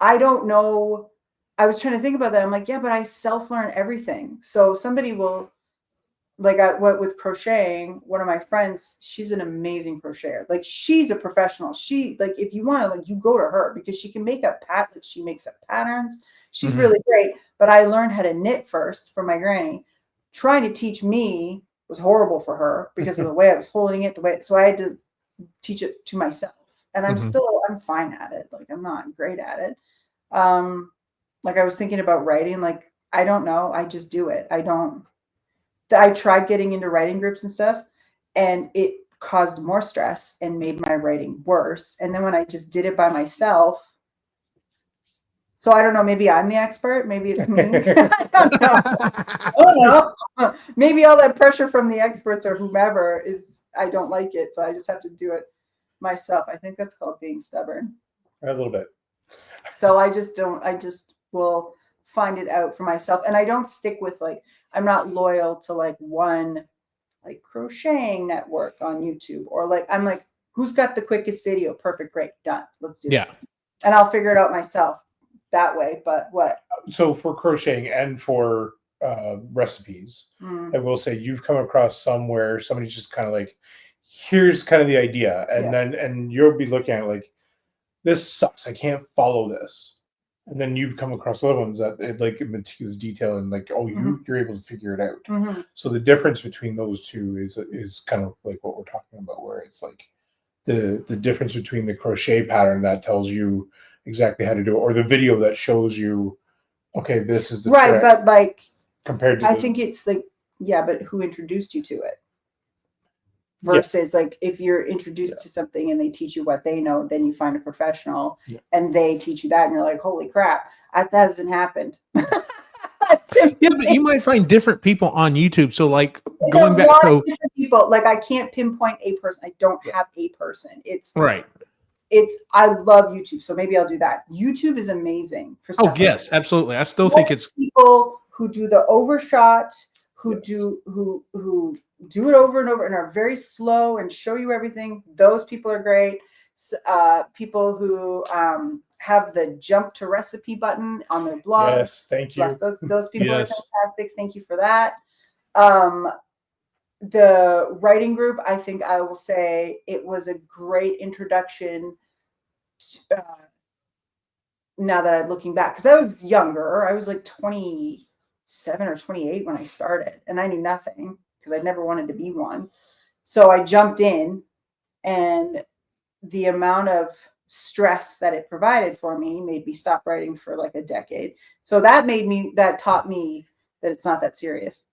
I don't know. I was trying to think about that. I'm like, yeah, but I self-learn everything. So somebody will, like, I went with crocheting. One of my friends, she's an amazing crocheter. Like, she's a professional. She, like, if you want to, like, you go to her because she can make up she makes up patterns. She's Mhm. really great. But I learned how to knit first from my granny. Trying to teach me was horrible for her because of the way I was holding it, so I had to teach it to myself. And I'm fine at it. Like, I'm not great at it. Like, I was thinking about writing. Like, I don't know. I just do it. I tried getting into writing groups and stuff, and it caused more stress and made my writing worse. And then when I just did it by myself, so I don't know, maybe I'm the expert, maybe it's me. I don't know. I don't know. Maybe all that pressure from the experts or whomever I don't like it, so I just have to do it myself. I think that's called being stubborn. A little bit. So I just will find it out for myself. And I don't stick with, like, I'm not loyal to like one, like, crocheting network on YouTube, or like, I'm like, who's got the quickest video? Perfect. Great. Done. Let's do this. And I'll figure it out myself that way. But what? So for crocheting and for recipes, I will say you've come across somewhere somebody's just kind of like, here's kind of the idea. And you'll be looking at it like, this sucks. I can't follow this. And then you've come across other ones that it, like, meticulous detail and like, oh, you're able to figure it out. So the difference between those two is kind of like what we're talking about, where it's like the difference between the crochet pattern that tells you exactly how to do it, or the video that shows you, okay, this is the right. trick, But like, compared to I think it's like, yeah, but who introduced you to it? Versus like, if you're introduced to something and they teach you what they know, then you find a professional and they teach you that, and you're like, holy crap, that hasn't happened. Yeah, but you might find different people on YouTube. So, like, It's going back to different people. Like, I can't pinpoint a person. I don't have a person. right. I love YouTube, so maybe I'll do that. YouTube is amazing for stuff. Oh yes, like absolutely. I still think it's people who do the overshot, who do it over and over and are very slow and show you everything. Those people are great. People who have the jump to recipe button on their blog. Yes, thank you. Yes, those people are Yes. fantastic. Thank you for that. The writing group, I think I will say it was a great introduction. Now that I'm looking back, because I was younger, I was like 27 or 28 when I started, and I knew nothing because I never wanted to be one. So I jumped in, and the amount of stress that it provided for me made me stop writing for like a decade. So that taught me that it's not that serious.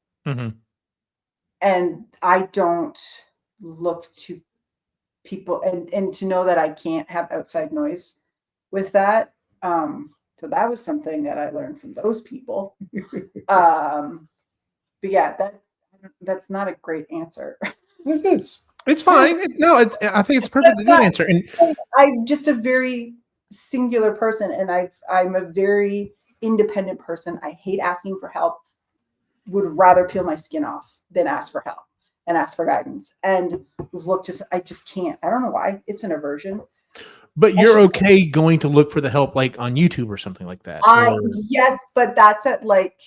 And I don't look to people, and to know that I can't have outside noise with that. So that was something that I learned from those people. But yeah, that's not a great answer. It is. It's fine. I think it's a perfectly good answer. And I'm just a very singular person, and I'm a very independent person. I hate asking for help. Would rather peel my skin off than ask for help and ask for guidance. And I just can't. I don't know why. It's an aversion. but you're okay going to look for the help, like on YouTube or something like that. Yes, but that's at like,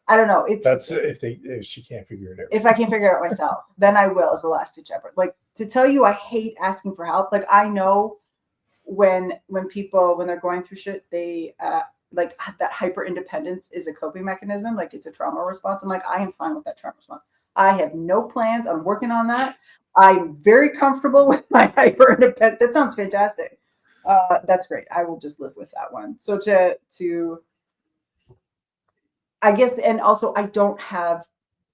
I don't know. That's if she can't figure it out. If I can't figure it out myself, then I will as a last ditch effort. Like, to tell you, I hate asking for help. Like, I know when people, when they're going through shit, they like, that hyper independence is a coping mechanism. Like, it's a trauma response. I'm like, I am fine with that trauma response. I have no plans on working on that. I'm very comfortable with my hyper independence. That sounds fantastic. That's great. I will just live with that one. So to I guess, and also I don't have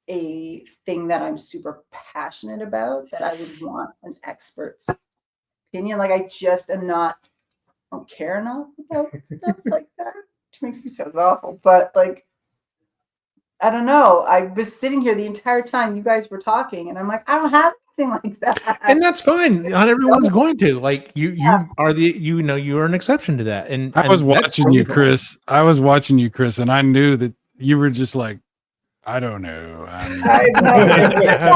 a thing that I'm super passionate about that I would want an expert's opinion. Like, I just don't care enough about stuff like that, which makes me so awful. But like, I don't know. I was sitting here the entire time you guys were talking, and I'm like, I don't have like that. And that's fine. Not everyone's going to. Like you are you are an exception to that. And I was and that's watching you, totally fine. Kris. I was watching you, Kris, and I knew that you were just like, I don't know. I know.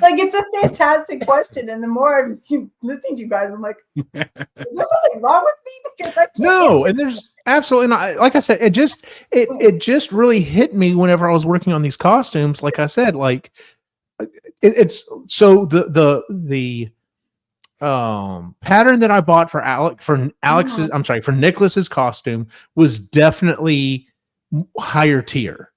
Like, it's a fantastic question, and the more I'm listening to you guys, I'm like, is there something wrong with me? Because I can't No, answer and there's absolutely not. Like I said, it just really hit me whenever I was working on these costumes. Like I said, like it's so the pattern that I bought for Alex's, I'm sorry, for Nicholas's costume was definitely higher tier.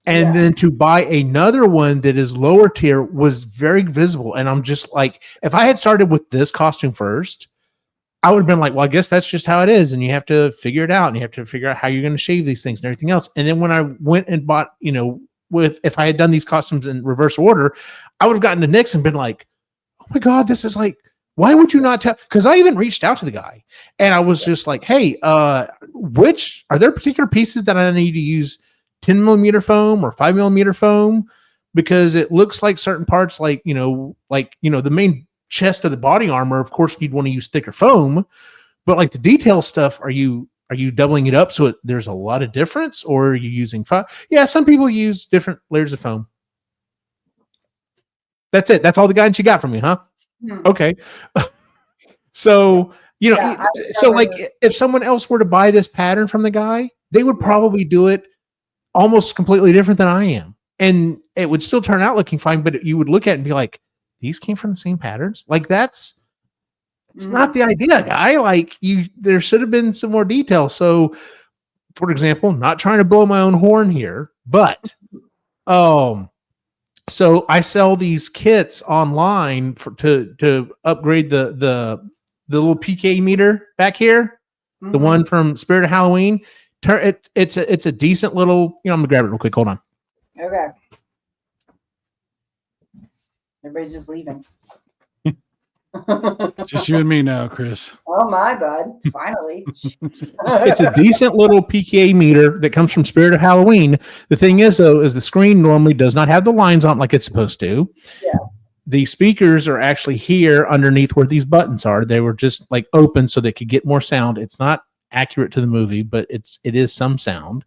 And then to buy another one that is lower tier was very visible. And I'm just like, if I had started with this costume first, I would have been like, well, I guess that's just how it is. And you have to figure it out, and you have to figure out how you're going to shave these things and everything else. And then when I went and bought, if I had done these costumes in reverse order, I would have gotten to Nick's and been like, oh my God, this is like, why would you not tell? Because I even reached out to the guy and I was just like, hey, are there particular pieces that I need to use 10 millimeter foam or 5 millimeter foam? Because it looks like certain parts, like, the main chest of the body armor, of course, you'd want to use thicker foam, but like the detail stuff, are you doubling it up so there's a lot of difference, or are you using five? Yeah, some people use different layers of foam. That's it. That's all the guidance you got from me, huh? Okay. So, like if someone else were to buy this pattern from the guy, they would probably do it almost completely different than I am. And it would still turn out looking fine, but you would look at it and be like, these came from the same patterns. Like it's not the idea, guy. Like there should have been some more detail. So, for example, not trying to blow my own horn here, but, so I sell these kits online to upgrade the little PK meter back here, the one from Spirit of Halloween. It's a decent little. I'm gonna grab it real quick. Hold on. Okay. Everybody's just leaving. Just you and me now, Kris. Oh my bud! Finally. It's a decent little PKA meter that comes from Spirit of Halloween. The thing is, though, is the screen normally does not have the lines on it like it's supposed to. Yeah. The speakers are actually here underneath where these buttons are. They were just like open so they could get more sound. It's not accurate to the movie, but it is some sound.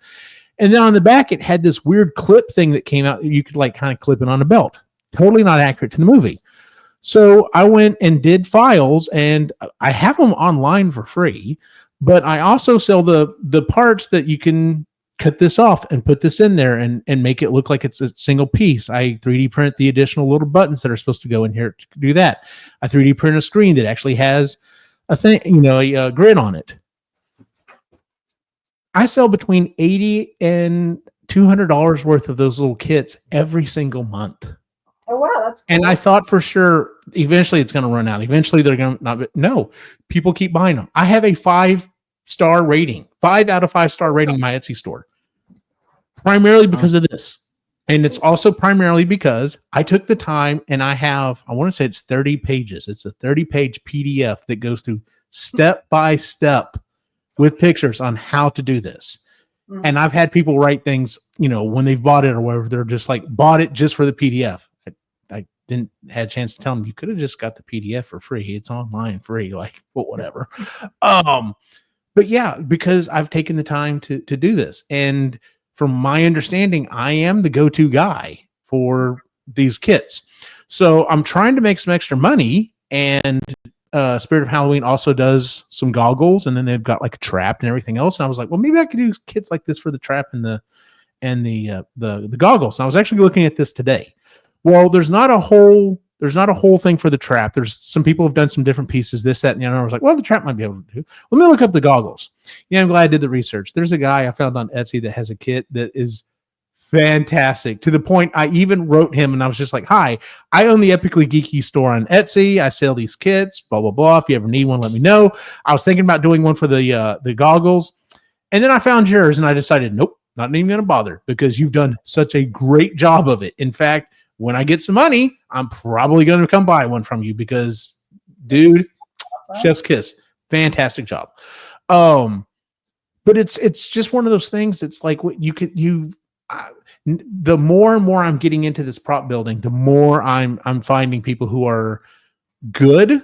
And then on the back, it had this weird clip thing that came out. You could like kind of clip it on a belt. Totally not accurate to the movie. So I went and did files, and I have them online for free, but I also sell the parts that you can cut this off and put this in there and make it look like it's a single piece. I 3D print the additional little buttons that are supposed to go in here to do that. I 3D print a screen that actually has a thing, a grid on it. I sell between $80 and $200 worth of those little kits every single month. Oh wow, that's cool. And I thought for sure eventually it's going to run out. Eventually they're going to not. No, people keep buying them. I have a 5-star rating, 5 out of 5-star rating in my Etsy store, primarily because of this. And it's also primarily because I took the time, and I want to say it's 30 pages. It's a 30-page PDF that goes through step by step with pictures on how to do this. And I've had people write things, when they've bought it or whatever, they're just like, bought it just for the PDF. I didn't have a chance to tell them, you could have just got the PDF for free. It's online free, like, but whatever. But yeah, because I've taken the time to do this. And from my understanding, I am the go-to guy for these kits. So I'm trying to make some extra money, and Spirit of Halloween also does some goggles, and then they've got like a trap and everything else. And I was like, well, maybe I could do kits like this for the trap and the goggles. And I was actually looking at this today. Well, there's not a whole thing for the trap. There's some people have done some different pieces, this, that, and the other. I was like, well, the trap might be able to do. Let me look up the goggles. Yeah, I'm glad I did the research. There's a guy I found on Etsy that has a kit that is fantastic, to the point I even wrote him and I was just like, hi, I own the Epically Geeky store on Etsy. I sell these kits, blah, blah, blah. If you ever need one, let me know. I was thinking about doing one for the goggles. And then I found yours and I decided, nope, not even going to bother, because you've done such a great job of it. In fact, when I get some money, I'm probably going to come buy one from you, because, dude, chef's kiss, fantastic job. But it's just one of those things. It's like what the more and more I'm getting into this prop building, the more I'm finding people who are good,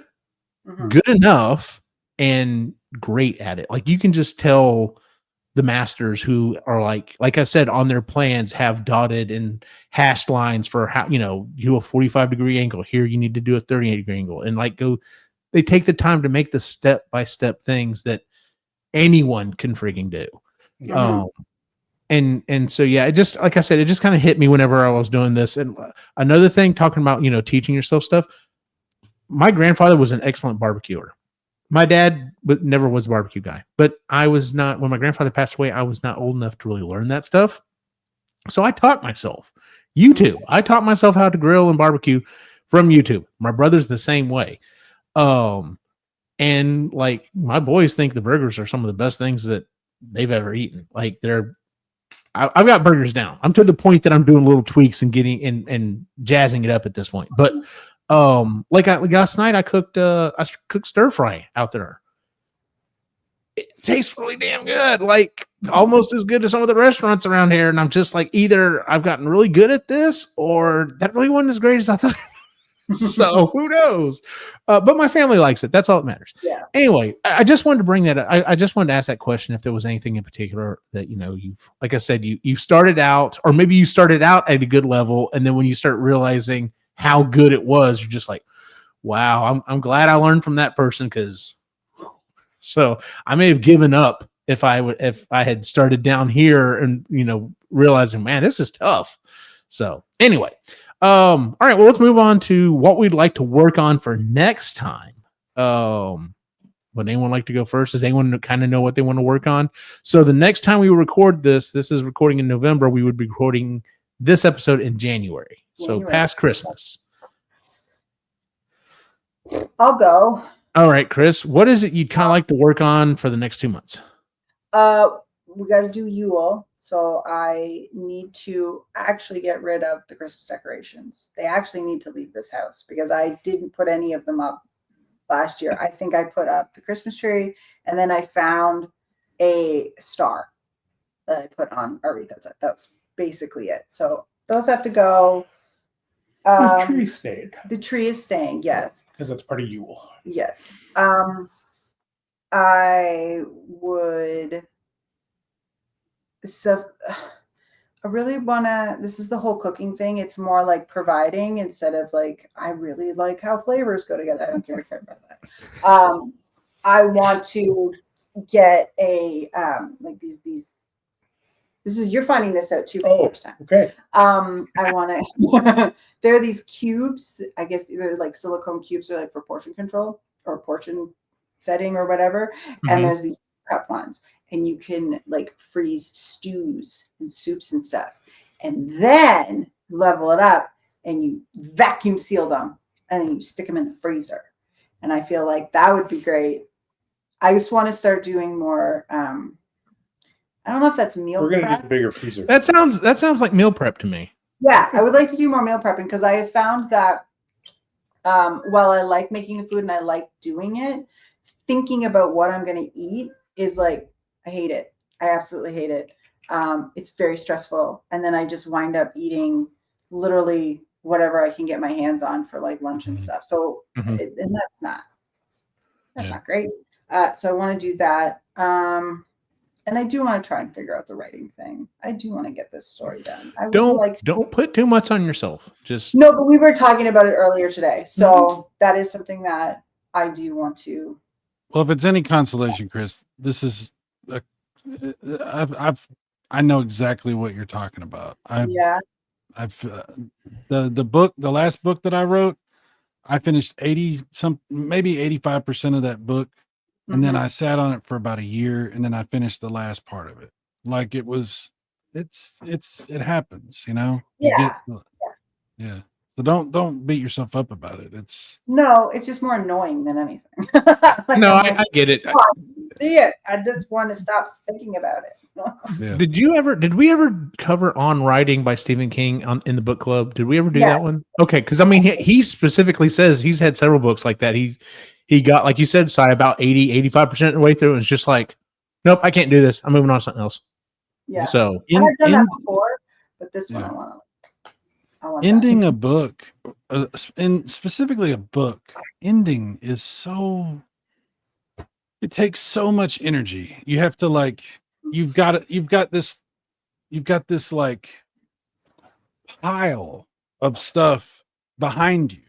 good enough, and great at it. Like you can just tell the masters who are like I said, on their plans have dotted and hashed lines for how, do a 45-degree angle here. You need to do a 38-degree angle, and they take the time to make the step-by-step things that anyone can frigging do. And so, yeah, it just, like I said, it just kind of hit me whenever I was doing this. And another thing, talking about, teaching yourself stuff. My grandfather was an excellent barbecuer. My dad never was a barbecue guy, but I was not, when my grandfather passed away, I was not old enough to really learn that stuff. So I taught myself. YouTube. I taught myself how to grill and barbecue from YouTube. My brother's the same way. And like my boys think the burgers are some of the best things that they've ever eaten. Like I've got burgers down. I'm to the point that I'm doing little tweaks and getting and jazzing it up at this point. But like last night I cooked stir fry out there. It tastes really damn good, like almost as good as some of the restaurants around here. And I'm just like, either I've gotten really good at this, or that really wasn't as great as I thought. So who knows? But my family likes it. That's all that matters. Yeah. Anyway, I just wanted to bring that up. I just wanted to ask that question, if there was anything in particular that, you've, like I said, you started out, or maybe you started out at a good level, and then when you start realizing how good it was, you're just like, wow, I'm glad I learned from that person, because so I may have given up if I had started down here and realizing, man, this is tough. So anyway, all right, well, let's move on to what we'd like to work on for next time. Would anyone like to go first? Does anyone kind of know what they want to work on? So the next time we record this is recording in November. We would be recording this episode in January. So past Christmas. I'll go. All right, Kris, what is it you'd kind of like to work on for the next 2 months? We got to do Yule. So I need to actually get rid of the Christmas decorations. They actually need to leave this house because I didn't put any of them up last year. I think I put up the Christmas tree, and then I found a star that I put on our wreath outside. That was basically it. So those have to go. The tree stayed. The tree is staying, yes. Because that's part of Yule. Yes. I would. So I really want to, this is the whole cooking thing. It's more like providing instead of like, I really like how flavors go together. I don't care about that. I want to get a, like these, you're finding this out too for the first time. Okay. I want to, there are these cubes, I guess either like silicone cubes or like for portion control or portion setting or whatever. Mm-hmm. And there's these cup ones. And you can like freeze stews and soups and stuff. And then level it up and you vacuum seal them and then you stick them in the freezer. And I feel like that would be great. I just want to start doing more. I don't know if that's meal prep. We're going to need a bigger freezer. That sounds like meal prep to me. Yeah, I would like to do more meal prepping because I have found that while I like making the food and I like doing it, thinking about what I'm going to eat is like, I hate it. I absolutely hate it. It's very stressful. And then I just wind up eating literally whatever I can get my hands on for like lunch and stuff. So, and that's not great. So I want to do that. And I do want to try and figure out the writing thing. I do want to get this story done. Don't put too much on yourself. No, but we were talking about it earlier today. So that is something that I do want to. Well, if it's any consolation, Kris, this is I know exactly what you're talking about. The last book that I wrote, I finished 85% of that book. And then I sat on it for about a year and then I finished the last part of it. Like it happens, Yeah. Yeah. So don't beat yourself up about it. It's just more annoying than anything. I get it. See it. I just want to stop thinking about it. Yeah. Did we ever cover On Writing by Stephen King in the book club? Did we ever do that one? Okay. Cause I mean, he specifically says he's had several books like that. He got, like you said, Si, about 85% of the way through. And it's just like, nope, I can't do this. I'm moving on to something else. Yeah. So I've done that before, but this one Yeah. I want Ending a book, and specifically a book, ending is so, it takes so much energy. You have to like, you've got this like pile of stuff behind you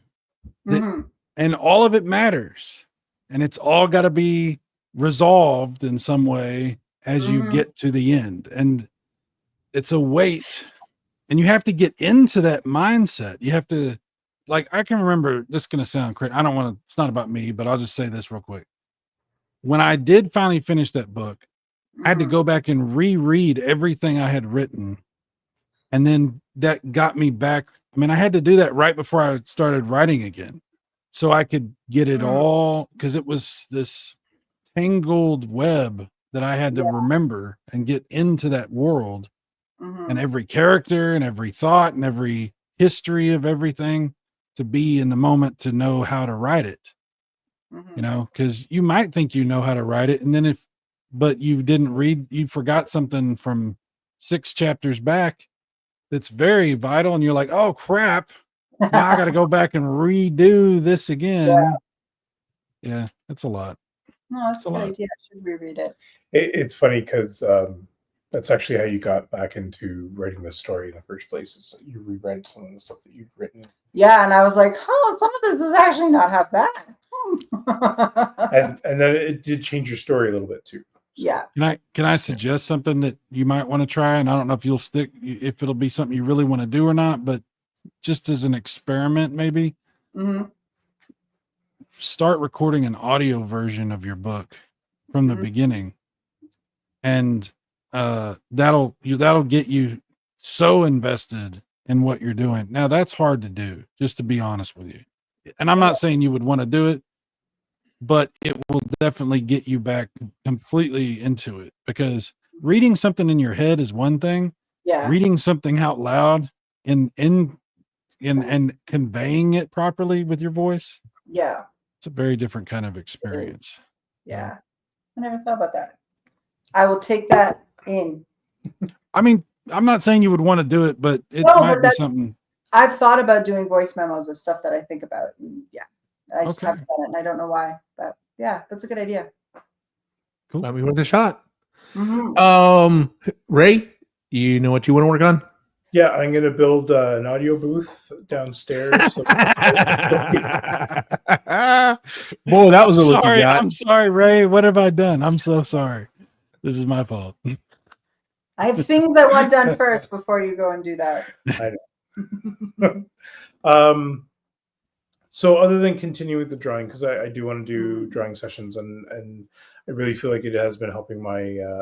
that, Mhm. and all of it matters, and it's all got to be resolved in some way as you Mhm. get to the end, and it's a weight, and you have to get into that mindset. You have to, like, I can remember, this is going to sound crazy, I don't want to, it's not about me, but I'll just say this real quick. When I did finally finish that book, I had to Mhm. go back and reread everything I had written, and then that got me back. I mean, I had to do that right before I started writing again, so I could get it all, because it was this tangled web that I had to remember and get into that world, and Mhm. every character and every thought and every history of everything, to be in the moment to know how to write it, Mhm. because you might think you know how to write it, and then but you didn't read, you forgot something from 6 chapters back that's very vital, and you're like, oh crap, now I got to go back and redo this again. Yeah, it's a lot. No, that's It's a a good lot. idea. I should reread it. It's funny because that's actually how you got back into writing this story in the first place. Is that you reread some of the stuff that you'd written, Yeah, and I was like, oh, some of this is actually not half bad. and then it did change your story a little bit too. Yeah. Can I suggest something that you might want to try? And I don't know if if it'll be something you really want to do or not, but just as an experiment, maybe Hmm. start recording an audio version of your book from the Mhm. beginning. And that'll get you so invested in what you're doing. Now that's hard to do, just to be honest with you. And I'm not saying you would want to do it, but it will definitely get you back completely into it, because reading something in your head is one thing. Yeah. Reading something out loud and conveying it properly with your voice, Yeah. it's a very different kind of It is. experience. Yeah. I never thought about that. I will take that in. I mean, I'm not saying you would want to do it, but it No, might but be that's, something. I've thought about doing voice memos of stuff that I think about. And yeah. I just Okay. haven't done it, and I don't know why. But yeah, that's a good idea. Cool. Might be worth a shot. Mhm. Ray, you know what you want to work on? Yeah, I'm going to build an audio booth downstairs. Boy, that was a look you got. I'm sorry, Ray. What have I done? I'm so sorry. This is my fault. I have things I want done first before you go and do that. I know. So other than continuing with the drawing, because I do want to do drawing sessions, and I really feel like it has been helping my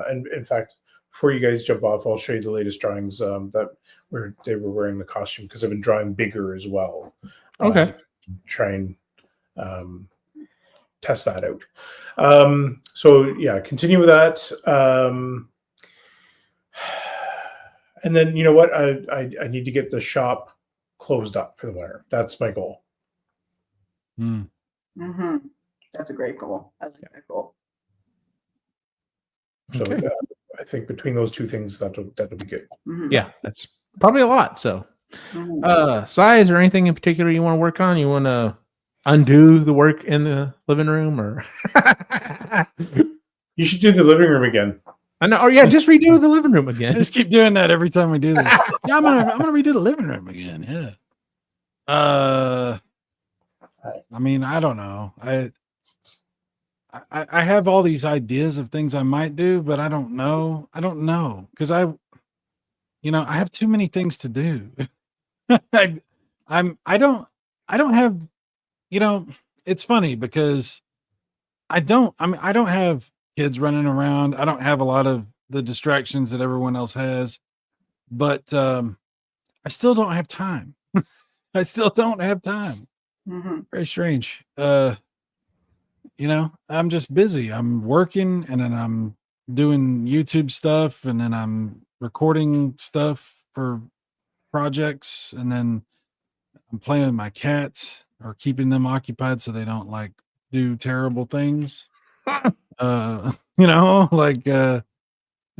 and in fact, before you guys jump off, I'll show you the latest drawings that where they were wearing the costume, because I've been drawing bigger as well. Okay. To try and test that out. So yeah, continue with that. And then you know what? I need to get the shop closed up for the winter. That's my goal. Mm-hmm. That's a great goal. I like that goal. So Okay. I think between those two things, that'll be good. Mhm. Yeah, that's probably a lot. So, Mhm. size or anything in particular you want to work on? You want to undo the work in the living room, or You should do the living room again. I know, or yeah, just redo the living room again. Just keep doing that every time we do this. Yeah, I'm gonna redo the living room again. Yeah. I mean, I don't know. I have all these ideas of things I might do, but I don't know. I don't know, because I have too many things to do. I don't have, it's funny because I don't have kids running around. I don't have a lot of the distractions that everyone else has, but I still don't have time. I still don't have time. Mhm. Very strange. I'm just busy. I'm working, and then I'm doing YouTube stuff, and then I'm recording stuff for projects, and then I'm playing with my cats or keeping them occupied so they don't like do terrible things. And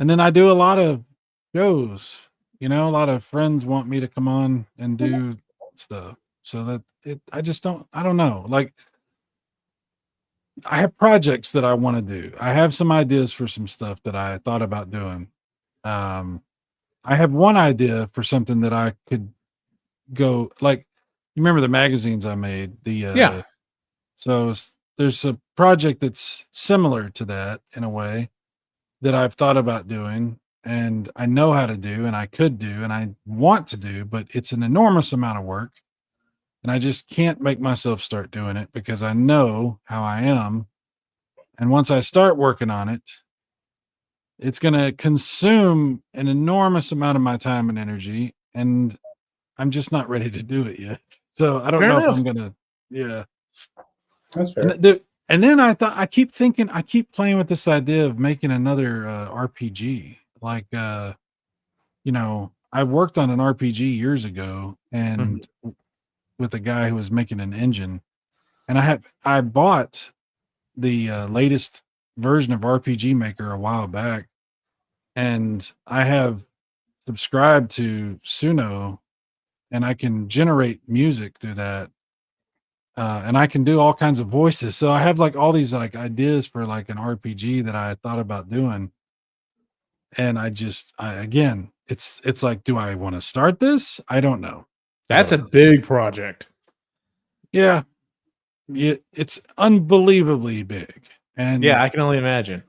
then I do a lot of shows, You know, a lot of friends want me to come on and do stuff. So that I just don't, I don't know. Like, I have projects that I want to do. I have some ideas for some stuff that I thought about doing. I have one idea for something that I could go, like, you remember the magazines I made? Yeah. So there's a project that's similar to that in a way that I've thought about doing, and I know how to do, and I could do, and I want to do, but it's an enormous amount of work. And I just can't make myself start doing it because I know how I am. And once I start working on it, it's going to consume an enormous amount of my time and energy. And I'm just not ready to do it yet. So I don't Fair know enough. if I'm going to, yeah. That's fair. And then I keep playing with this idea of making another RPG. Like, you know, I worked on an RPG years ago and with a guy who was making an engine, and I bought the latest version of RPG Maker a while back, and I have subscribed to Suno, and I can generate music through that, and I can do all kinds of voices. So I have like all these like ideas for like an RPG that I thought about doing, and again, it's like, do I want to start this? I don't know. That's a big project. Yeah, it's unbelievably big, and Yeah, I can only imagine.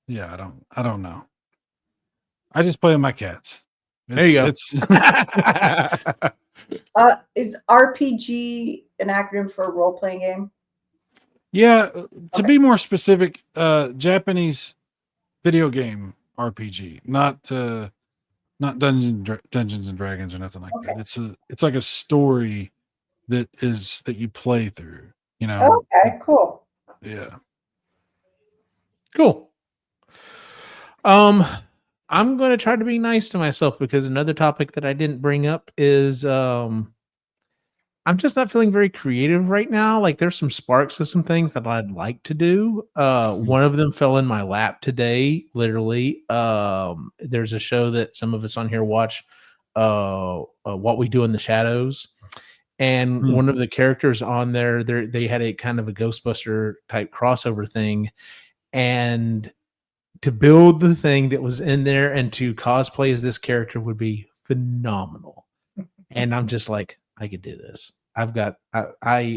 yeah, I don't know. I just play with my cats. There you go. It's Is RPG an acronym for a role playing game? yeah. To Okay. be more specific, Japanese video game RPG, not Dungeons and Dragons or nothing like Okay. that. It's like a story that you play through. You know. Okay, cool. Yeah. Cool. I'm going to try to be nice to myself because another topic that I didn't bring up is I'm just not feeling very creative right now. Like there's some sparks of some things that I'd like to do. One of them fell in my lap today, literally. There's a show that some of us on here watch, What We Do in the Shadows. And one of the characters on there, they had a kind of a Ghostbuster type crossover thing. And to build the thing that was in there and to cosplay as this character would be phenomenal. And I'm just like, I could do this. I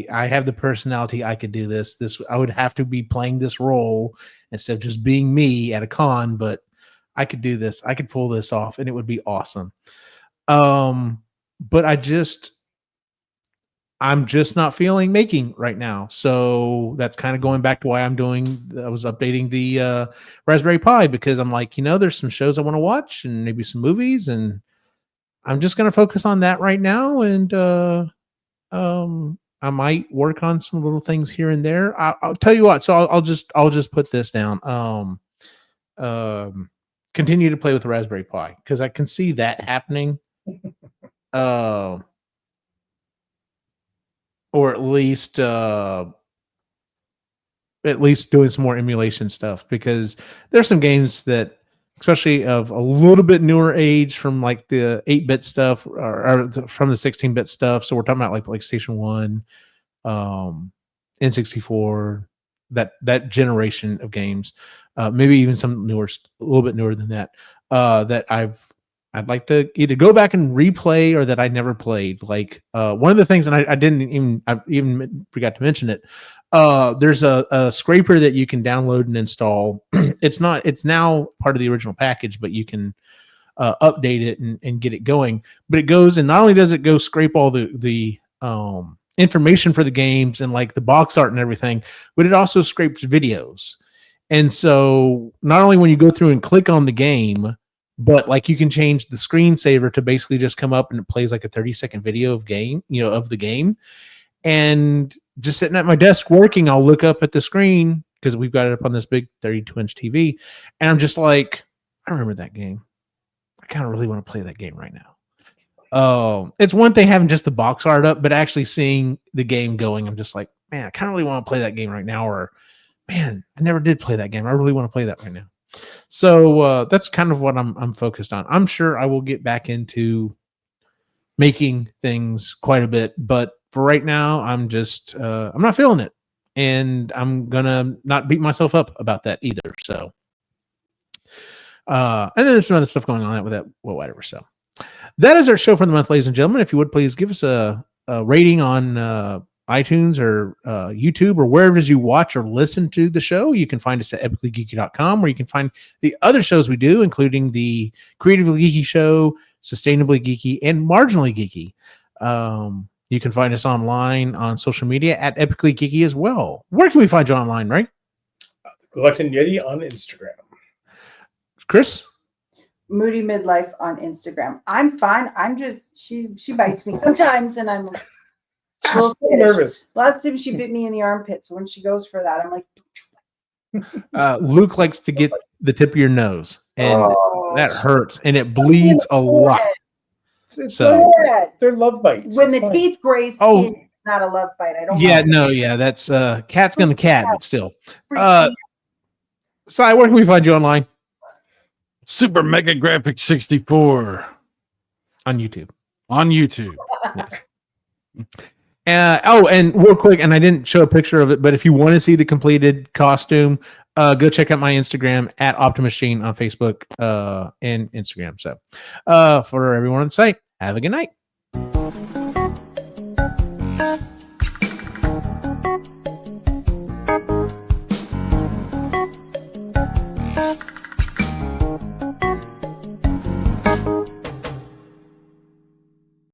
have the personality. I could do this. I would have to be playing this role instead of just being me at a con, but I could do this. I could pull this off and it would be awesome. But I'm just not feeling making right now. So that's kind of going back to why I was updating the Raspberry Pi, because I'm like, there's some shows I want to watch and maybe some movies, and I'm just going to focus on that right now. And I might work on some little things here and there. I'll tell you what. So I'll just put this down. Continue to play with the Raspberry Pi because I can see that happening. Or at least doing some more emulation stuff, because there's some games that, especially of a little bit newer age, from like the 8-bit stuff or from the 16-bit stuff. So we're talking about like PlayStation 1, N64, that generation of games, maybe even some newer, a little bit newer than that, that I'd like to either go back and replay or that I never played. Like one of the things, and I even forgot to mention it. There's a scraper that you can download and install. It's now part of the original package, but you can update it and get it going. But it goes, and not only does it go scrape all the information for the games and like the box art and everything, but it also scrapes videos. And so not only when you go through and click on the game, but like you can change the screensaver to basically just come up and it plays like a 30-second video of the game. And just sitting at my desk working, I'll look up at the screen because we've got it up on this big 32-inch TV. And I'm just like, I remember that game. I kind of really want to play that game right now. It's one thing having just the box art up, but actually seeing the game going, I'm just like, man, I kind of really want to play that game right now. Or, man, I never did play that game. I really want to play that right now. So that's kind of what I'm focused on. I'm sure I will get back into making things quite a bit, but for right now, I'm just I'm not feeling it, and I'm gonna not beat myself up about that either. So, and then there's some other stuff going on with that. Well, whatever. So that is our show for the month, ladies and gentlemen. If you would please give us a rating on iTunes or YouTube or wherever it is you watch or listen to the show. You can find us at epicallygeeky.com, where you can find the other shows we do, including the Creatively Geeky Show, Sustainably Geeky, and Marginally Geeky. You can find us online on social media at Epically Geeky as well. Where can we find you online, right? Reluctant Yeti on Instagram. Kris? Moody Midlife on Instagram. I'm fine. I'm just she bites me sometimes, and I'm like, a little So nervous. Last time she bit me in the armpit, so when she goes for that, I'm like, Luke likes to get the tip of your nose, and that hurts, and it bleeds a lot. It's So they're love bites. When It's the fine. teeth graze skin, it's not a love bite. I don't know. That's cat's gonna cat, but still. Freaks me Si, where can we find you online? Super Mega Graphic 64 On YouTube. on YouTube. And real quick, and I didn't show a picture of it, but if you want to see the completed costume, go check out my Instagram at Optimus Gene on Facebook and Instagram. So for everyone on the site, have a good night.